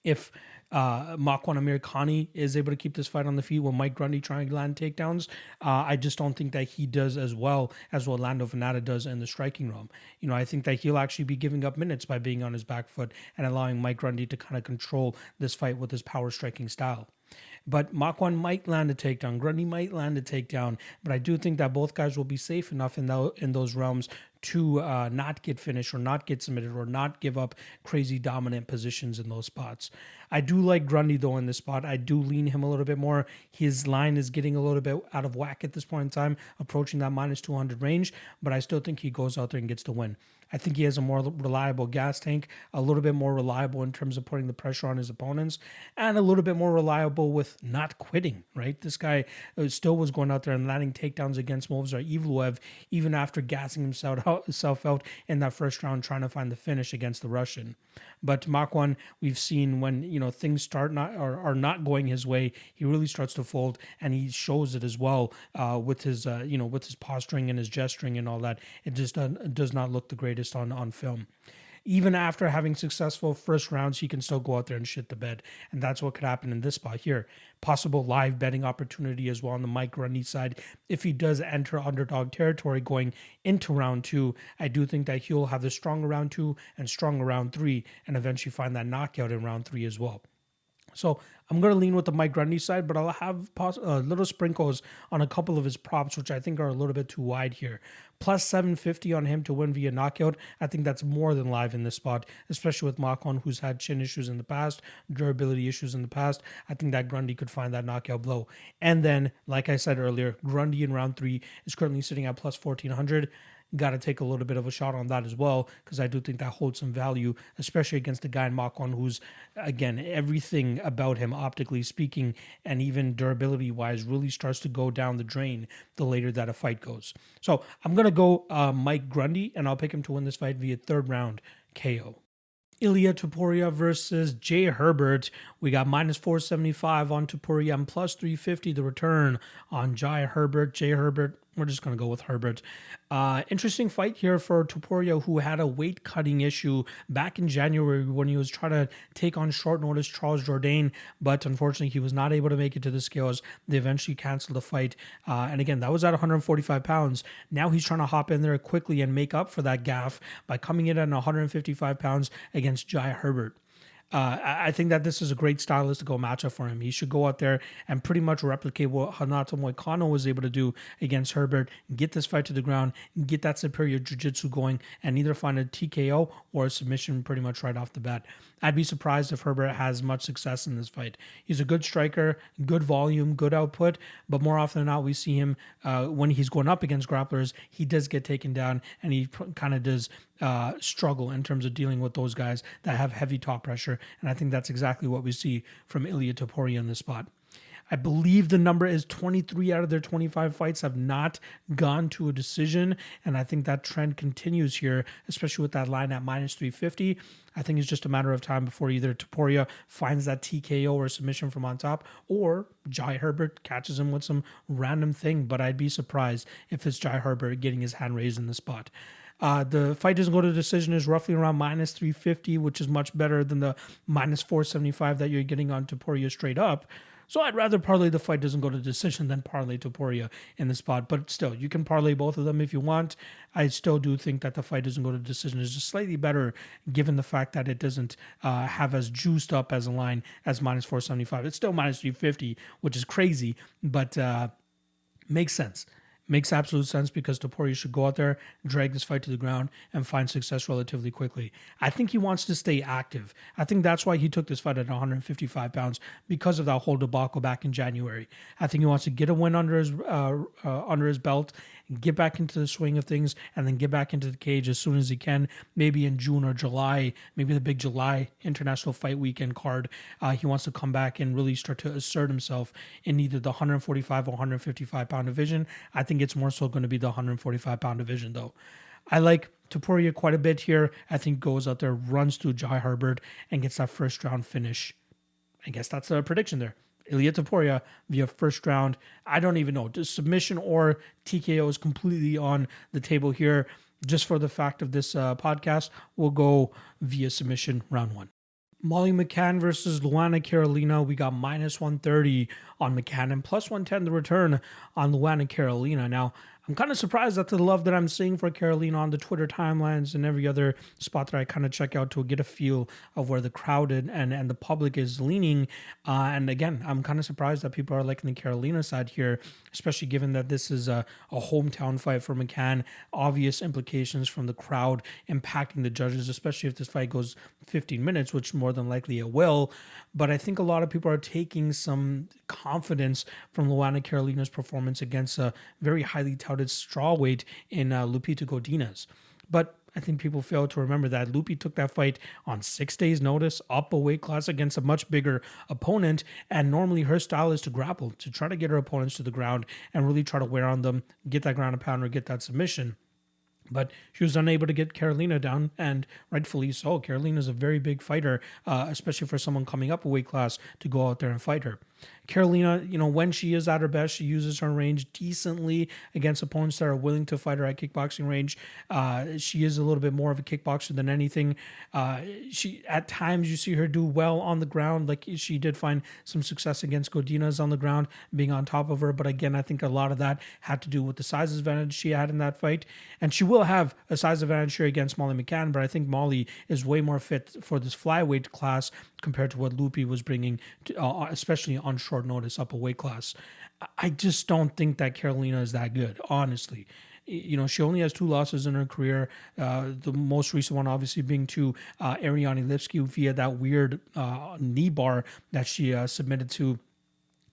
If Makwan Amirkhani is able to keep this fight on the feet while Mike Grundy trying to land takedowns. I just don't think that he does as well as what Lando Venata does in the striking realm. I think that he'll actually be giving up minutes by being on his back foot and allowing Mike Grundy to kind of control this fight with his power striking style. But Makwan might land a takedown. Grundy might land a takedown. But I do think that both guys will be safe enough in those realms to not get finished or not get submitted or not give up crazy dominant positions in those spots. I do like Grundy, though, in this spot. I do lean him a little bit more. His line is getting a little bit out of whack at this point in time, approaching that minus 200 range. But I still think he goes out there and gets the win. I think he has a more reliable gas tank, a little bit more reliable in terms of putting the pressure on his opponents, and a little bit more reliable with not quitting, right? This guy still was going out there and landing takedowns against Movsar Evloev, even after gassing himself out in that first round, trying to find the finish against the Russian. But Makwan, we've seen when things are not going his way, he really starts to fold, and he shows it as well with his with his posturing and his gesturing and all that. It just does not look the greatest on film. Even after having successful first rounds, he can still go out there and shit the bed. And that's what could happen in this spot here. Possible live betting opportunity as well on the Mike Grundy side. If he does enter underdog territory going into round 2, I do think that he'll have the stronger round 2 and stronger round 3 and eventually find that knockout in round 3 as well. So I'm going to lean with the Mike Grundy side, but I'll have little sprinkles on a couple of his props, which I think are a little bit too wide here. Plus 750 on him to win via knockout. I think that's more than live in this spot, especially with Makwan, who's had chin issues in the past, durability issues in the past. I think that Grundy could find that knockout blow. And then, like I said earlier, Grundy in round 3 is currently sitting at plus 1400. Got to take a little bit of a shot on that as well, because I do think that holds some value, especially against a guy in Makwan who's, again, everything about him, optically speaking, and even durability-wise, really starts to go down the drain the later that a fight goes. So I'm going to go Mike Grundy, and I'll pick him to win this fight via third round KO. Ilia Topuria versus Jay Herbert. We got minus 475 on Topuria and plus 350 the return on Jai Herbert. Jay Herbert, we're just going to go with Herbert. Interesting fight here for Topuria, who had a weight cutting issue back in January when he was trying to take on short notice Charles Jourdain, but unfortunately he was not able to make it to the scales. They eventually canceled the fight. And again, that was at 145 pounds. Now he's trying to hop in there quickly and make up for that gaffe by coming in at 155 pounds against Jai Herbert. I think that this is a great stylistical matchup for him. He should go out there and pretty much replicate what Renato Moicano was able to do against Herbert, get this fight to the ground, get that superior jiu-jitsu going, and either find a TKO or a submission pretty much right off the bat. I'd be surprised if Herbert has much success in this fight. He's a good striker, good volume, good output, but more often than not, we see him when he's going up against grapplers, he does get taken down, and he kind of does struggle in terms of dealing with those guys that have heavy top pressure, and I think that's exactly what we see from Ilia Topuria in this spot. I believe the number is 23 out of their 25 fights have not gone to a decision, and I think that trend continues here, especially with that line at minus 350. I think it's just a matter of time before either Topuria finds that TKO or submission from on top, or Jai Herbert catches him with some random thing, but I'd be surprised if it's Jai Herbert getting his hand raised in the spot. The fight doesn't go to decision is roughly around minus 350, which is much better than the minus 475 that you're getting on Topuria straight up. So I'd rather parlay the fight doesn't go to decision than parlay Topuria in the spot. But still, you can parlay both of them if you want. I still do think that the fight doesn't go to decision is just slightly better, given the fact that it doesn't have as juiced up as a line as minus 475. It's still minus 350, which is crazy, but makes sense. Makes absolute sense because Topuria should go out there, drag this fight to the ground, and find success relatively quickly. I think he wants to stay active. I think that's why he took this fight at 155 pounds, because of that whole debacle back in January. I think he wants to get a win under his belt, get back into the swing of things, and then get back into the cage as soon as he can, maybe in June or July, maybe the big July International Fight Weekend card. He wants to come back and really start to assert himself in either the 145 or 155 pound division. I think it's more so going to be the 145 pound division, though. I like Topuria quite a bit here. I think goes out there, runs through Jai Herbert, and gets that first round finish. I guess that's a prediction there. Ilia Topuria via first round. I don't even know. Submission or TKO is completely on the table here. Just for the fact of this podcast, we'll go via submission round 1. Molly McCann versus Luana Carolina. We got -130 on McCann and +110 the return on Luana Carolina. Now, I'm kind of surprised at the love that I'm seeing for Carolina on the Twitter timelines and every other spot that I kind of check out to get a feel of where the crowd and the public is leaning. And again, I'm kind of surprised that people are liking the Carolina side here, especially given that this is a hometown fight for McCann. Obvious implications from the crowd impacting the judges, especially if this fight goes 15 minutes, which more than likely it will. But I think a lot of people are taking some confidence from Luana Carolina's performance against a very highly touted strawweight in Lupita Godinez. But I think people fail to remember that Lupi took that fight on 6 days' notice, up a weight class against a much bigger opponent, and normally her style is to grapple, to try to get her opponents to the ground and really try to wear on them, get that ground and pound or get that submission. But she was unable to get Carolina down, and rightfully so. Carolina is a very big fighter, especially for someone coming up a weight class to go out there and fight her. Carolina, when she is at her best, she uses her range decently against opponents that are willing to fight her at kickboxing range. She is a little bit more of a kickboxer than anything. She at times you see her do well on the ground, like she did find some success against Godinez on the ground, being on top of her. But again, I think a lot of that had to do with the size advantage she had in that fight, and she will have a size advantage here against Molly McCann. But I think Molly is way more fit for this flyweight class compared to what Lupi was bringing, especially on short notice up a weight class. I just don't think that Carolina is that good, honestly. She only has 2 losses in her career. The most recent one, obviously, being to Ariane Lipsky via that weird knee bar that she submitted to.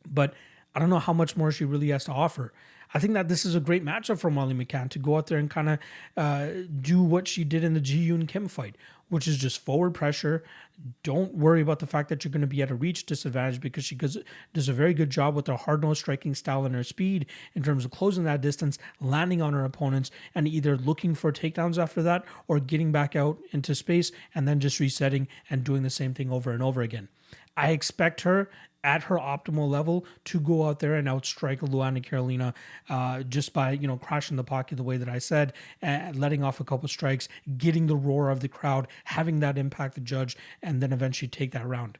But I don't know how much more she really has to offer. I think that this is a great matchup for Molly McCann to go out there and kind of do what she did in the Ji Yoon Kim fight, which is just forward pressure. Don't worry about the fact that you're going to be at a reach disadvantage, because she does a very good job with her hard-nosed striking style and her speed in terms of closing that distance, landing on her opponents, and either looking for takedowns after that or getting back out into space and then just resetting and doing the same thing over and over again. I expect her at her optimal level to go out there and outstrike Luana Carolina just by, crashing the pocket the way that I said, and letting off a couple strikes, getting the roar of the crowd, having that impact the judge, and then eventually take that round.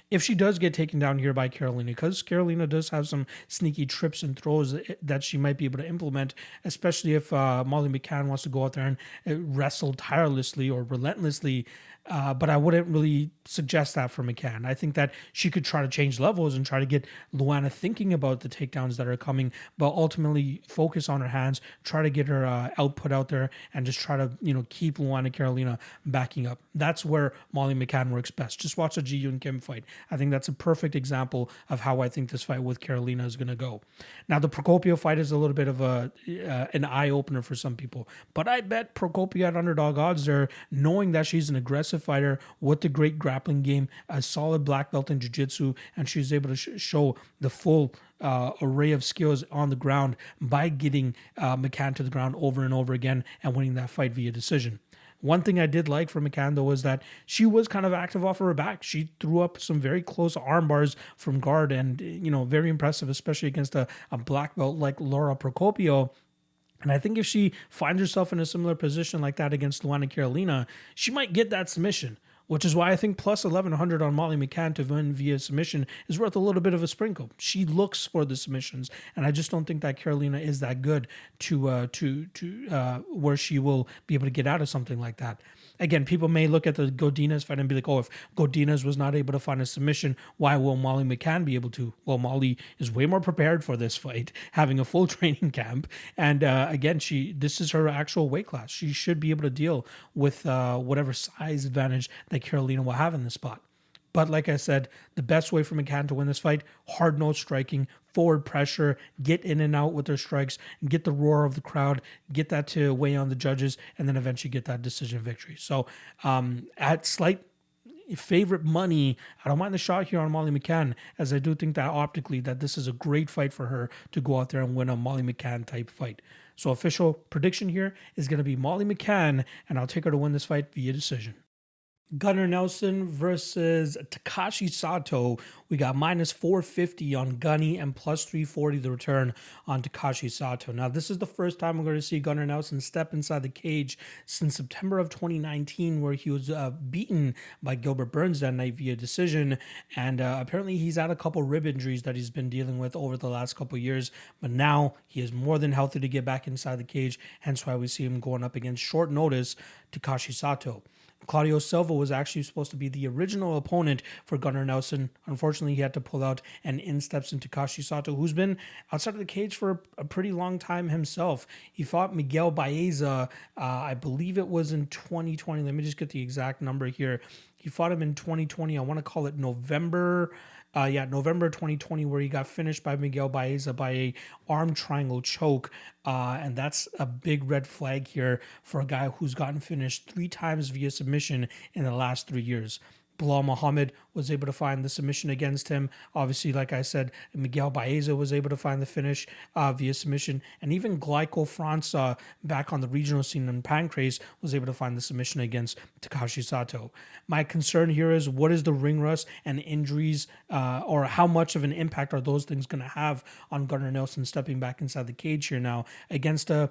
If she does get taken down here by Carolina, because Carolina does have some sneaky trips and throws that she might be able to implement, especially if Molly McCann wants to go out there and wrestle tirelessly or relentlessly. But I wouldn't really suggest that for McCann. I think that she could try to change levels and try to get Luana thinking about the takedowns that are coming, but ultimately focus on her hands, try to get her output out there, and just try to keep Luana Carolina backing up. That's where Molly McCann works best. Just watch the Ji Yoon Kim fight. I think that's a perfect example of how I think this fight with Carolina is going to go. Now, the Procopio fight is a little bit of an eye-opener for some people, but I bet Procopio at underdog odds there, knowing that she's an aggressive fighter with a great grappling game, a solid black belt in jiu-jitsu, and she's able to show the full array of skills on the ground by getting McCann to the ground over and over again and winning that fight via decision. One thing I did like from McCann, though, was that she was kind of active off of her back. She threw up some very close arm bars from guard and, very impressive, especially against a black belt like Laura Procopio. And I think if she finds herself in a similar position like that against Luana Carolina, she might get that submission, which is why I think plus 1,100 on Molly McCann to win via submission is worth a little bit of a sprinkle. She looks for the submissions, and I just don't think that Carolina is that good to where she will be able to get out of something like that. Again, people may look at the Godinez fight and be like, oh, if Godinez was not able to find a submission, why will Molly McCann be able to? Well, Molly is way more prepared for this fight, having a full training camp. And again, this is her actual weight class. She should be able to deal with whatever size advantage that Carolina will have in this spot. But like I said, the best way for McCann to win this fight, hard-nosed striking, forward pressure, get in and out with their strikes, get the roar of the crowd, get that to weigh on the judges, and then eventually get that decision victory. So at slight favorite money, I don't mind the shot here on Molly McCann, as I do think that optically that this is a great fight for her to go out there and win a Molly McCann type fight. So official prediction here is going to be Molly McCann, and I'll take her to win this fight via decision. Gunnar Nelson versus Takashi Sato. We got minus 450 on Gunny and plus 340 the return on Takashi Sato. Now, this is the first time we're going to see Gunnar Nelson step inside the cage since September of 2019, where he was beaten by Gilbert Burns that night via decision. And apparently he's had a couple rib injuries that he's been dealing with over the last couple years. But now he is more than healthy to get back inside the cage, hence why we see him going up against short notice Takashi Sato. Claudio Silva was actually supposed to be the original opponent for Gunnar Nelson. Unfortunately, he had to pull out, and in steps into Takashi Sato, who's been outside of the cage for a pretty long time himself. He fought Miguel Baeza, I believe it was in 2020. Let me just get the exact number here. He fought him in 2020. I want to call it November. November 2020, where he got finished by Miguel Baeza by a arm triangle choke. And that's a big red flag here for a guy who's gotten finished 3 times via submission in the last 3 years. Bilal Muhammad was able to find the submission against him. Obviously, like I said, Miguel Baeza was able to find the finish via submission. And even Glyco France back on the regional scene in Pancrase was able to find the submission against Takashi Sato. My concern here is what is the ring rust and injuries or how much of an impact are those things going to have on Gunnar Nelson stepping back inside the cage here now against a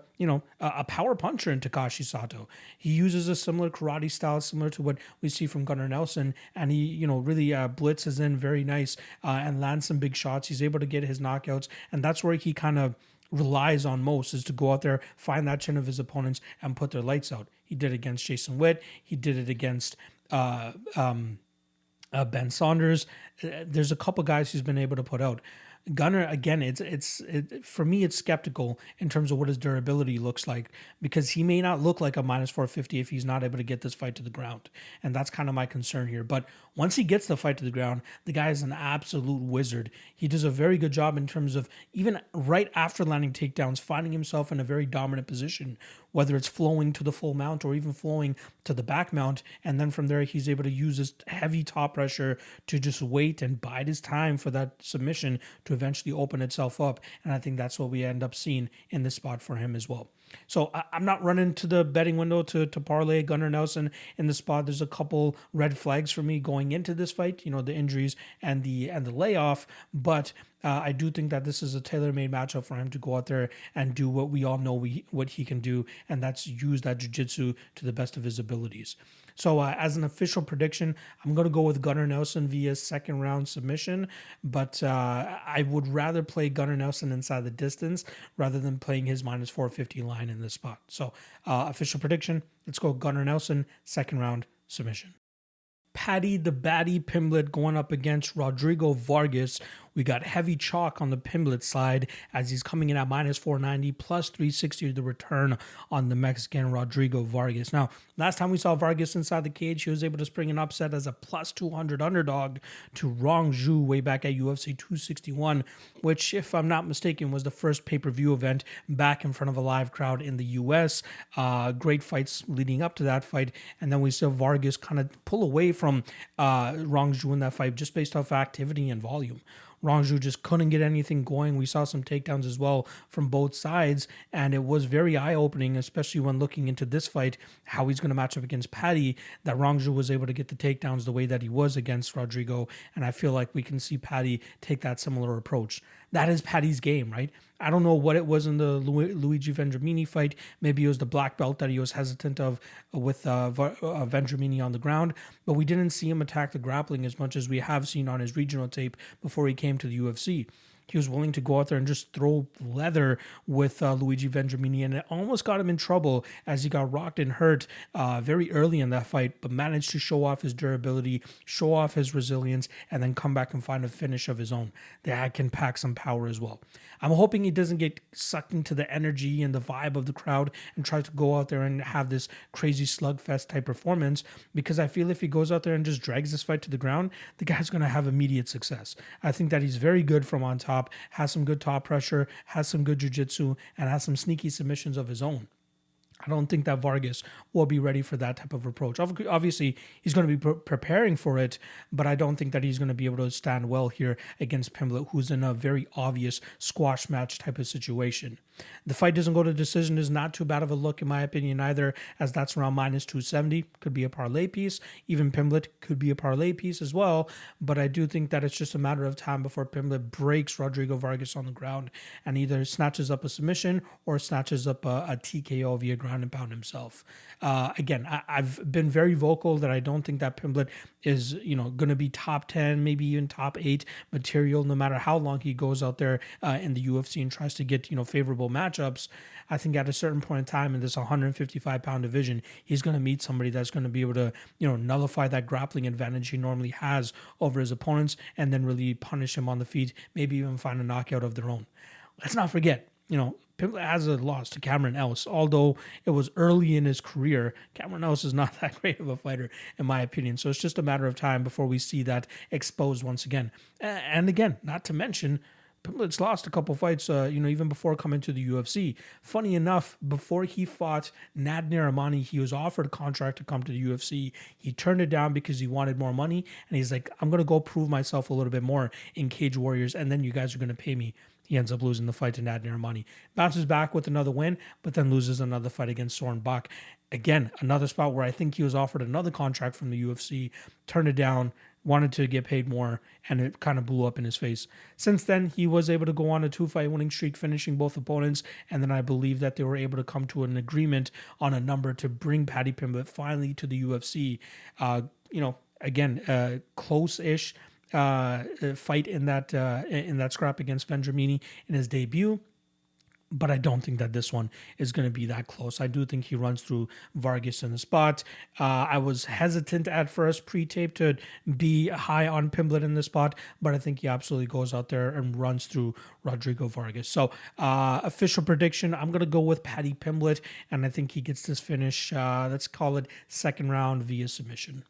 power puncher in Takashi Sato. He uses a similar karate style similar to what we see from Gunnar Nelson, and he really blitzes in very nice and lands some big shots. He's able to get his knockouts, and that's where he kind of relies on most, is to go out there, find that chin of his opponents, and put their lights out. He did it against Jason Witt. He did it against Ben Saunders. There's a couple guys he's been able to put out. Gunnar, again, it's for me, it's skeptical in terms of what his durability looks like, because he may not look like a minus 450 if he's not able to get this fight to the ground. And that's kind of my concern here. But once he gets the fight to the ground, the guy is an absolute wizard. He does a very good job in terms of even right after landing takedowns, finding himself in a very dominant position, whether it's flowing to the full mount or even flowing to the back mount. And then from there, he's able to use his heavy top pressure to just wait and bide his time for that submission to eventually open itself up. And I think that's what we end up seeing in this spot for him as well. So I'm not running to the betting window to parlay Gunnar Nelson in the spot. There's a couple red flags for me going into this fight, the injuries and the layoff. But I do think that this is a tailor-made matchup for him to go out there and do what we all know what he can do, and that's use that jiu-jitsu to the best of his abilities. So as an official prediction, I'm going to go with Gunnar Nelson via second round submission, but I would rather play Gunnar Nelson inside the distance rather than playing his minus 450 line in this spot. So official prediction, let's go Gunnar Nelson, second round submission. Paddy the Batty Pimblett going up against Rodrigo Vargas. We got heavy chalk on the Pimblett side as he's coming in at minus 490 plus 360 the return on the Mexican Rodrigo Vargas. Now, last time we saw Vargas inside the cage, he was able to spring an upset as a plus 200 underdog to Rong Zhu way back at UFC 261, which, if I'm not mistaken, was the first pay-per-view event back in front of a live crowd in the US. Great fights leading up to that fight, and then we saw Vargas kind of pull away from Rong Zhu in that fight just based off activity and volume. Rong Zhu just couldn't get anything going. We saw some takedowns as well from both sides, and it was very eye-opening, especially when looking into this fight, how he's going to match up against Paddy, that Rong Zhu was able to get the takedowns the way that he was against Rodrigo, and I feel like we can see Paddy take that similar approach. That is Paddy's game, right? I don't know what it was in the Luigi Vendramini fight. Maybe it was the black belt that he was hesitant of with Vendramini on the ground, but we didn't see him attack the grappling as much as we have seen on his regional tape before he came to the UFC. He was willing to go out there and just throw leather with Luigi Vendramini, and it almost got him in trouble as he got rocked and hurt very early in that fight, but managed to show off his durability, show off his resilience, and then come back and find a finish of his own that can pack some power as well. I'm hoping he doesn't get sucked into the energy and the vibe of the crowd and try to go out there and have this crazy slugfest type performance, because I feel if he goes out there and just drags this fight to the ground, the guy's going to have immediate success. I think that he's very good from on top, has some good top pressure, has some good jiu-jitsu, and has some sneaky submissions of his own. I don't think that Vargas will be ready for that type of approach. Obviously, he's going to be preparing for it, but I don't think that he's going to be able to stand well here against Pimblett, who's in a very obvious squash match type of situation. The fight doesn't go to decision is not too bad of a look in my opinion either, as that's around minus 270. Could be a parlay piece. Even Pimblett could be a parlay piece as well. But I do think that it's just a matter of time before Pimblett breaks Rodrigo Vargas on the ground and either snatches up a submission or snatches up a TKO via ground and pound himself. Again, I've been very vocal that I don't think that Pimblett is, going to be top 10, maybe even top 8 material, no matter how long he goes out there in the UFC and tries to get, favorable matchups. I think at a certain point in time in this 155-pound division, he's going to meet somebody that's going to be able to, nullify that grappling advantage he normally has over his opponents and then really punish him on the feet, maybe even find a knockout of their own. Let's not forget, Pimblett has a loss to Cameron Else. Although it was early in his career, Cameron Else is not that great of a fighter, in my opinion. So it's just a matter of time before we see that exposed once again. And again, not to mention, Pimblett's lost a couple fights, even before coming to the UFC. Funny enough, before he fought Nad Narimani, he was offered a contract to come to the UFC. He turned it down because he wanted more money. And he's like, I'm going to go prove myself a little bit more in Cage Warriors, and then you guys are going to pay me. He ends up losing the fight to Nad Narimani. Bounces back with another win, but then loses another fight against Soren Bach. Again, another spot where I think he was offered another contract from the UFC, turned it down, wanted to get paid more, and it kind of blew up in his face. Since then, he was able to go on a 2-fight winning streak, finishing both opponents, and then I believe that they were able to come to an agreement on a number to bring Paddy Pimblett finally to the UFC. Again, close-ish fight in that scrap against Vendramini in his debut. But I don't think that this one is going to be that close. I do think he runs through Vargas in the spot. I was hesitant at first pre-tape to be high on Pimblett in the spot, but I think he absolutely goes out there and runs through Rodrigo Vargas. So official prediction, I'm going to go with Paddy Pimblett, and I think he gets this finish, let's call it second round via submission.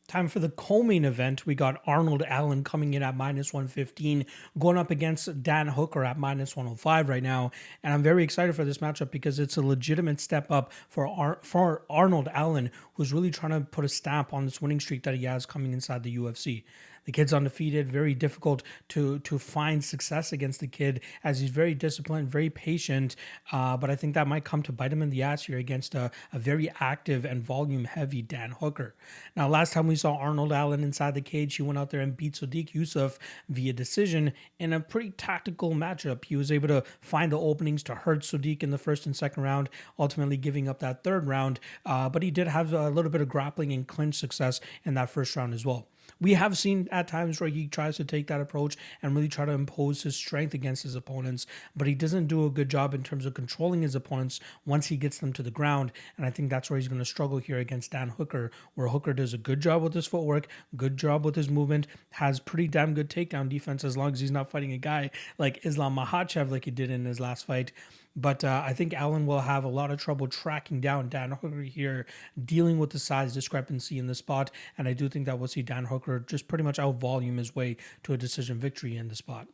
Time for the co-main event. We got Arnold Allen coming in at minus 115, going up against Dan Hooker at minus 105 right now. And I'm very excited for this matchup because it's a legitimate step up for Arnold Allen, who's really trying to put a stamp on this winning streak that he has coming inside the UFC. The kid's undefeated, very difficult to find success against the kid as he's very disciplined, very patient. But I think that might come to bite him in the ass here against a very active and volume-heavy Dan Hooker. Now, last time we saw Arnold Allen inside the cage, he went out there and beat Sodiq Yusuff via decision in a pretty tactical matchup. He was able to find the openings to hurt Sodiq in the first and second round, ultimately giving up that third round. But he did have a little bit of grappling and clinch success in that first round as well. We have seen at times where he tries to take that approach and really try to impose his strength against his opponents, but he doesn't do a good job in terms of controlling his opponents once he gets them to the ground, and I think that's where he's going to struggle here against Dan Hooker, where Hooker does a good job with his footwork, good job with his movement, has pretty damn good takedown defense as long as he's not fighting a guy like Islam Makhachev like he did in his last fight. But I think Allen will have a lot of trouble tracking down Dan Hooker here, dealing with the size discrepancy in the spot. And I do think that we'll see Dan Hooker just pretty much out-volume his way to a decision victory in the spot.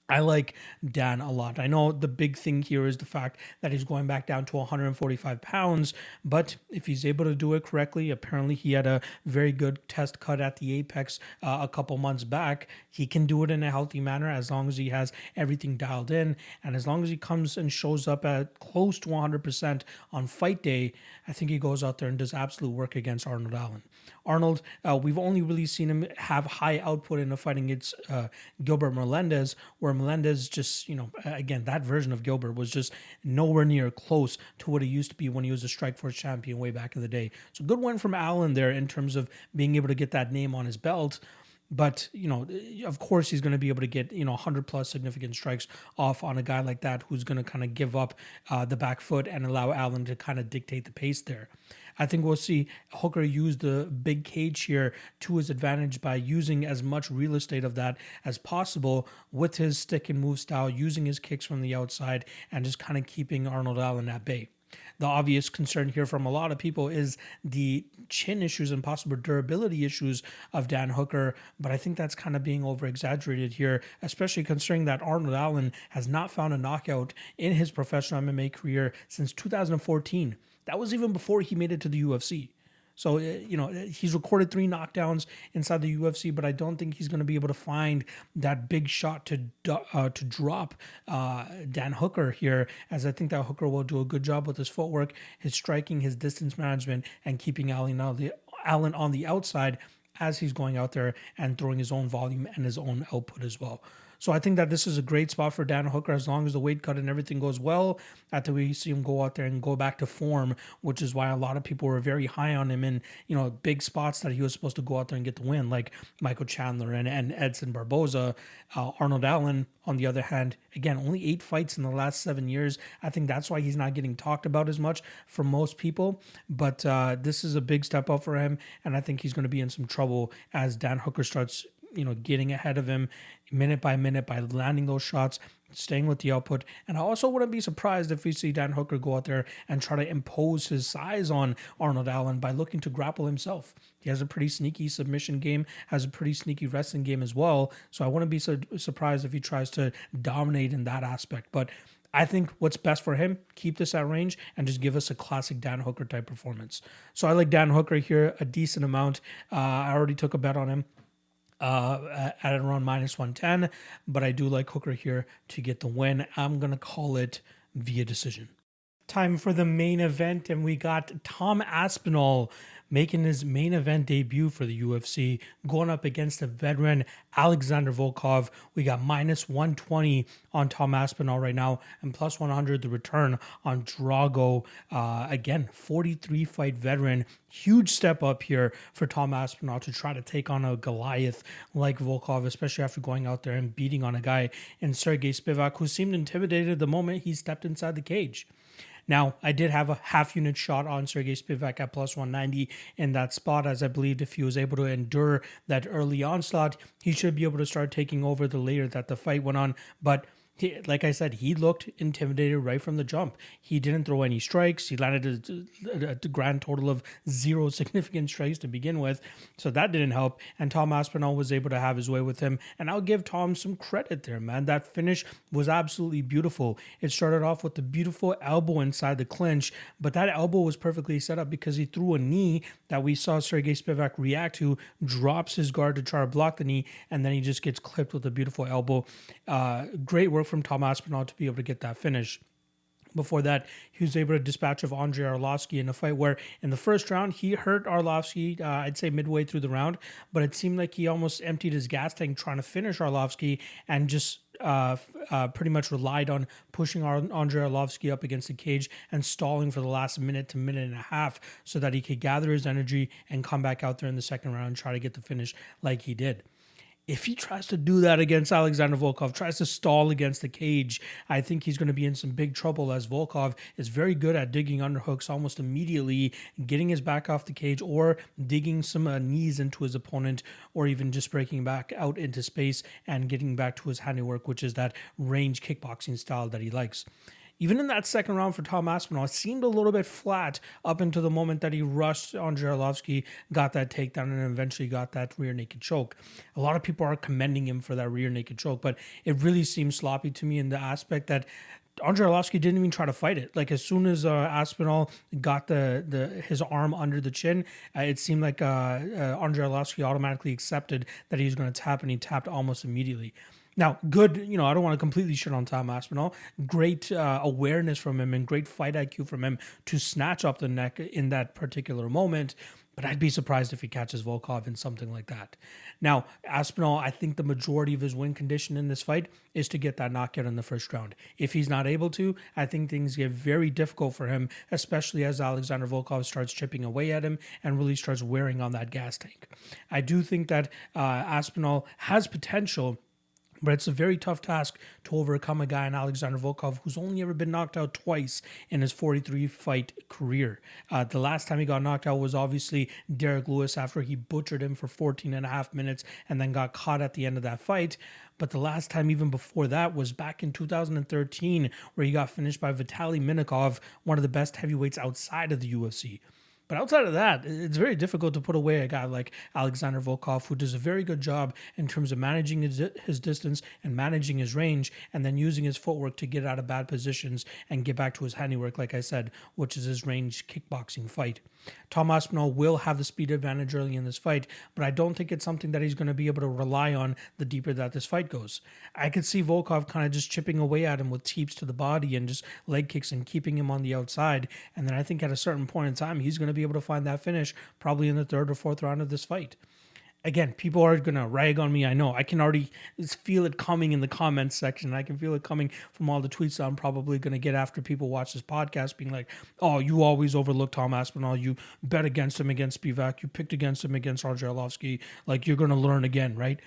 I like Dan a lot. I know the big thing here is the fact that he's going back down to 145 pounds, but if he's able to do it correctly, apparently he had a very good test cut at the Apex a couple months back. He can do it in a healthy manner as long as he has everything dialed in, and as long as he comes and shows up at close to 100% on fight day, I think he goes out there and does absolute work against Arnold Allen. Arnold, we've only really seen him have high output in a fight against Gilbert Melendez, where Melendez just, again, that version of Gilbert was just nowhere near close to what he used to be when he was a Strikeforce champion way back in the day. So good win from Allen there in terms of being able to get that name on his belt. But, of course, he's going to be able to get, 100 plus significant strikes off on a guy like that who's going to kind of give up the back foot and allow Allen to kind of dictate the pace there. I think we'll see Hooker use the big cage here to his advantage by using as much real estate of that as possible with his stick and move style, using his kicks from the outside, and just kind of keeping Arnold Allen at bay. The obvious concern here from a lot of people is the chin issues and possible durability issues of Dan Hooker, but I think that's kind of being over-exaggerated here, especially considering that Arnold Allen has not found a knockout in his professional MMA career since 2014. That was even before he made it to the UFC. So, he's recorded 3 knockdowns inside the UFC, but I don't think he's going to be able to find that big shot to drop Dan Hooker here, as I think that Hooker will do a good job with his footwork, his striking, his distance management, and keeping Allen on the outside as he's going out there and throwing his own volume and his own output as well. So I think that this is a great spot for Dan Hooker as long as the weight cut and everything goes well. After we see him go out there and go back to form, which is why a lot of people were very high on him in big spots that he was supposed to go out there and get the win, like Michael Chandler and Edson Barboza. Arnold Allen, on the other hand, again, only 8 fights in the last 7 years. I think that's why he's not getting talked about as much for most people. But this is a big step up for him, and I think he's going to be in some trouble as Dan Hooker starts getting ahead of him minute by minute by landing those shots, staying with the output. And I also wouldn't be surprised if we see Dan Hooker go out there and try to impose his size on Arnold Allen by looking to grapple himself. He has a pretty sneaky submission game, has a pretty sneaky wrestling game as well. So I wouldn't be surprised if he tries to dominate in that aspect. But I think what's best for him, keep this at range and just give us a classic Dan Hooker type performance. So I like Dan Hooker here a decent amount. I already took a bet on him at around -110, but I do like Hooker here to get the win. I'm going to call it via decision. Time for the main event, and we got Tom Aspinall making his main event debut for the UFC, going up against the veteran Alexander Volkov. We got -120 on Tom Aspinall right now, and +100 the return on Drago. Again, 43-fight veteran. Huge step up here for Tom Aspinall to try to take on a Goliath like Volkov, especially after going out there and beating on a guy in Sergey Spivak, who seemed intimidated the moment he stepped inside the cage. Now, I did have a half-unit shot on Sergey Spivak at +190 in that spot, as I believed if he was able to endure that early onslaught, he should be able to start taking over the later that the fight went on. But like I said, he looked intimidated right from the jump. He didn't throw any strikes. He landed a grand total of 0 significant strikes to begin with. So that didn't help. And Tom Aspinall was able to have his way with him. And I'll give Tom some credit there, man. That finish was absolutely beautiful. It started off with a beautiful elbow inside the clinch, but that elbow was perfectly set up because he threw a knee that we saw Sergey Spivak react to, drops his guard to try to block the knee, and then he just gets clipped with a beautiful elbow. Great work from Tom Aspinall to be able to get that finish. Before that, he was able to dispatch of Andrei Arlovsky in a fight where in the first round, he hurt Arlovsky, I'd say midway through the round, but it seemed like he almost emptied his gas tank trying to finish Arlovsky and just pretty much relied on pushing Andrei Arlovsky up against the cage and stalling for the last minute to minute and a half so that he could gather his energy and come back out there in the second round and try to get the finish like he did. If he tries to do that against Alexander Volkov, tries to stall against the cage, I think he's going to be in some big trouble, as Volkov is very good at digging underhooks almost immediately, getting his back off the cage or digging some knees into his opponent, or even just breaking back out into space and getting back to his handiwork, which is that range kickboxing style that he likes. Even in that second round for Tom Aspinall, it seemed a little bit flat up until the moment that he rushed Andrei Arlovsky, got that takedown, and eventually got that rear naked choke. A lot of people are commending him for that rear naked choke, but it really seems sloppy to me in the aspect that Andrei Arlovsky didn't even try to fight it. Like, as soon as Aspinall got his arm under the chin, it seemed like Andrei Arlovsky automatically accepted that he was going to tap, and he tapped almost immediately. Now, good, I don't want to completely shit on Tom Aspinall. Great awareness from him and great fight IQ from him to snatch up the neck in that particular moment. But I'd be surprised if he catches Volkov in something like that. Now, Aspinall, I think the majority of his win condition in this fight is to get that knockout in the first round. If he's not able to, I think things get very difficult for him, especially as Alexander Volkov starts chipping away at him and really starts wearing on that gas tank. I do think that Aspinall has potential, but it's a very tough task to overcome a guy in Alexander Volkov who's only ever been knocked out twice in his 43-fight career. The last time he got knocked out was obviously Derek Lewis after he butchered him for 14 and a half minutes and then got caught at the end of that fight. But the last time even before that was back in 2013 where he got finished by Vitaly Minakov, one of the best heavyweights outside of the UFC. But outside of that, it's very difficult to put away a guy like Alexander Volkov, who does a very good job in terms of managing his distance and managing his range, and then using his footwork to get out of bad positions and get back to his handiwork, like I said, which is his range kickboxing fight. Tom Aspinall will have the speed advantage early in this fight, but I don't think it's something that he's going to be able to rely on the deeper that this fight goes. I could see Volkov kind of just chipping away at him with teeps to the body and just leg kicks and keeping him on the outside. And then I think at a certain point in time, he's going to be able to find that finish probably in the third or fourth round of this fight. Again, people are going to rag on me. I know. I can already feel it coming in the comments section. I can feel it coming from all the tweets that I'm probably going to get after people watch this podcast being like, oh, you always overlook Tom Aspinall. You bet against him against Spivak. You picked against him against Andrei Arlovsky. Like, you're going to learn again, right?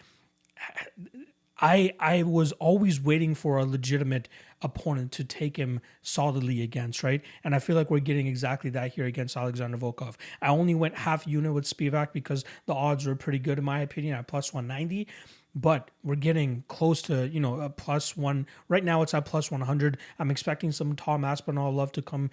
I was always waiting for a legitimate opponent to take him solidly against, right? And I feel like we're getting exactly that here against Alexander Volkov. I only went half unit with Spivak because the odds were pretty good in my opinion at plus 190, but we're getting close to, a plus one. Right now it's at plus 100. I'm expecting some Tom Aspinall love to come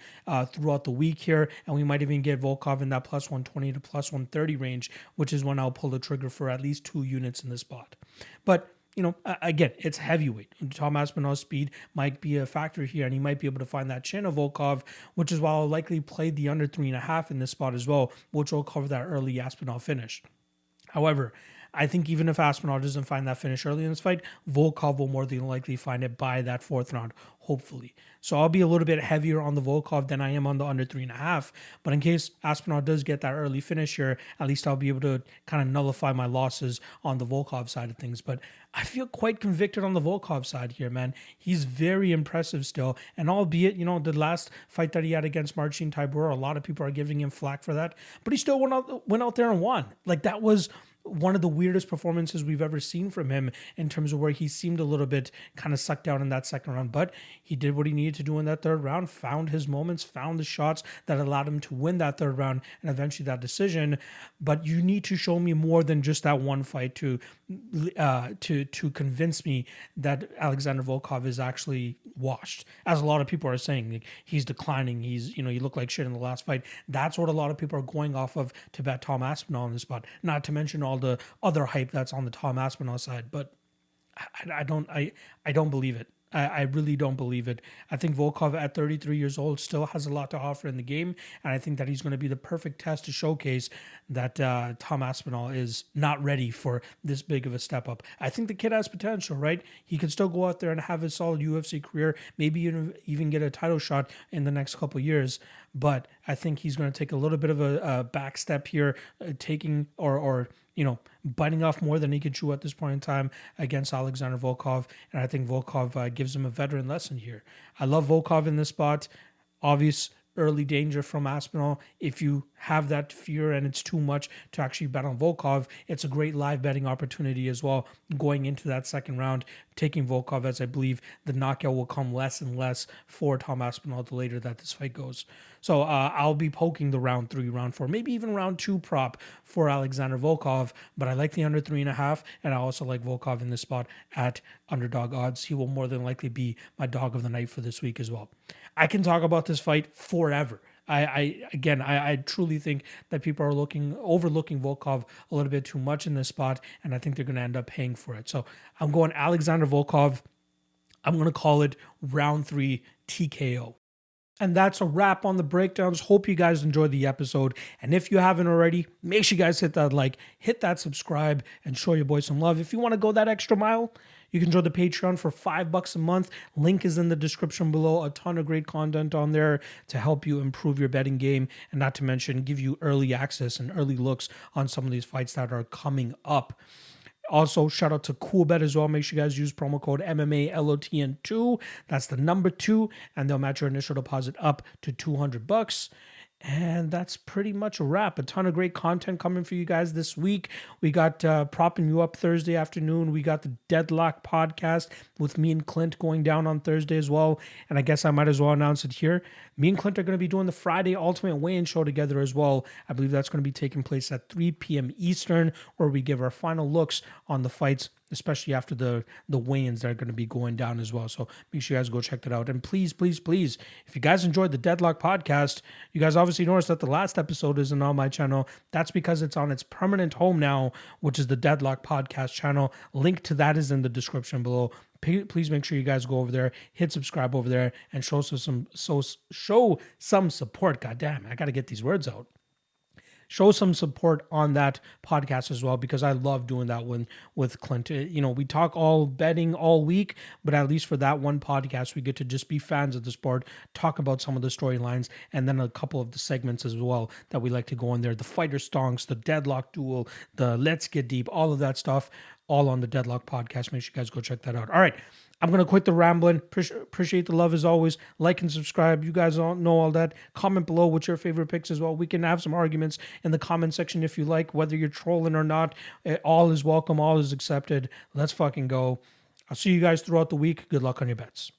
throughout the week here, and we might even get Volkov in that plus 120 to plus 130 range, which is when I'll pull the trigger for at least 2 units in this spot. But again, it's heavyweight. Tom Aspinall's speed might be a factor here, and he might be able to find that chin of Volkov, which is why I'll likely play the under 3.5 in this spot as well, which will cover that early Aspinall finish. However, I think even if Aspinall doesn't find that finish early in this fight, Volkov will more than likely find it by that fourth round, hopefully. So I'll be a little bit heavier on the Volkov than I am on the under 3.5. But in case Aspinall does get that early finish here, at least I'll be able to kind of nullify my losses on the Volkov side of things. But I feel quite convicted on the Volkov side here, man. He's very impressive still. And albeit, the last fight that he had against Marcin Tybura, a lot of people are giving him flack for that. But he still went out there and won. Like, that was one of the weirdest performances we've ever seen from him in terms of where he seemed a little bit kind of sucked out in that second round. But he did what he needed to do in that third round, found his moments, found the shots that allowed him to win that third round and eventually that decision. But you need to show me more than just that one fight to convince me that Alexander Volkov is actually washed. As a lot of people are saying, like, he's declining. He looked like shit in the last fight. That's what a lot of people are going off of to bet Tom Aspinall in this spot. Not to mention all the other hype that's on the Tom Aspinall side, but I don't believe it. I really don't believe it. I think Volkov at 33 years old still has a lot to offer in the game, and I think that he's going to be the perfect test to showcase that Tom Aspinall is not ready for this big of a step up. I think the kid has potential, right? He could still go out there and have a solid UFC career, maybe even get a title shot in the next couple of years. But I think he's going to take a little bit of a back step here, taking or biting off more than he could chew at this point in time against Alexander Volkov. And I think Volkov gives him a veteran lesson here. I love Volkov in this spot. Obvious early danger from Aspinall. If you have that fear and it's too much to actually bet on Volkov, it's a great live betting opportunity as well going into that second round, taking Volkov, as I believe the knockout will come less and less for Tom Aspinall the later that this fight goes. So I'll be poking the round 3, round 4, maybe even round 2 prop for Alexander Volkov, but I like the under 3.5, and I also like Volkov in this spot at underdog odds. He will more than likely be my dog of the night for this week as well. I can talk about this fight forever. I truly think that people are overlooking Volkov a little bit too much in this spot, and I think they're going to end up paying for it. So I'm going Alexander Volkov. I'm going to call it round 3 TKO. And that's a wrap on the breakdowns. Hope you guys enjoyed the episode. And if you haven't already, make sure you guys hit that like, hit that subscribe, and show your boy some love. If you want to go that extra mile, you can join the Patreon for $5 a month. Link is in the description below. A ton of great content on there to help you improve your betting game, and not to mention give you early access and early looks on some of these fights that are coming up. Also, shout out to Coolbet as well. Make sure you guys use promo code MMALOTN2. That's the number 2, and they'll match your initial deposit up to $200. And that's pretty much a wrap. A ton of great content coming for you guys this week. We got Propping You Up Thursday afternoon. We got the Deadlock podcast with me and Clint going down on Thursday as well. And I guess I might as well announce it here. Me and Clint are going to be doing the Friday Ultimate Weigh-In show together as well. I believe that's going to be taking place at 3 p.m. Eastern, where we give our final looks on the fights especially after the weigh-ins that are going to be going down as well. So make sure you guys go check that out. And please, please, please, if you guys enjoyed the Deadlock podcast, you guys obviously noticed that the last episode isn't on my channel. That's because it's on its permanent home now, which is the Deadlock podcast channel. Link to that is in the description below. Please make sure you guys go over there, hit subscribe over there, and show some support. God damn, I got to get these words out. Show some support on that podcast as well, because I love doing that one with Clint. You know, we talk all betting all week, but at least for that one podcast, we get to just be fans of the sport, talk about some of the storylines, and then a couple of the segments as well that we like to go in there. The fighter stonks, the deadlock duel, the let's get deep, all of that stuff, all on the Deadlock podcast. Make sure you guys go check that out. All right. I'm going to quit the rambling. Appreciate the love as always. Like and subscribe. You guys all know all that. Comment below what's your favorite picks as well. We can have some arguments in the comment section if you like, whether you're trolling or not. All is welcome. All is accepted. Let's fucking go. I'll see you guys throughout the week. Good luck on your bets.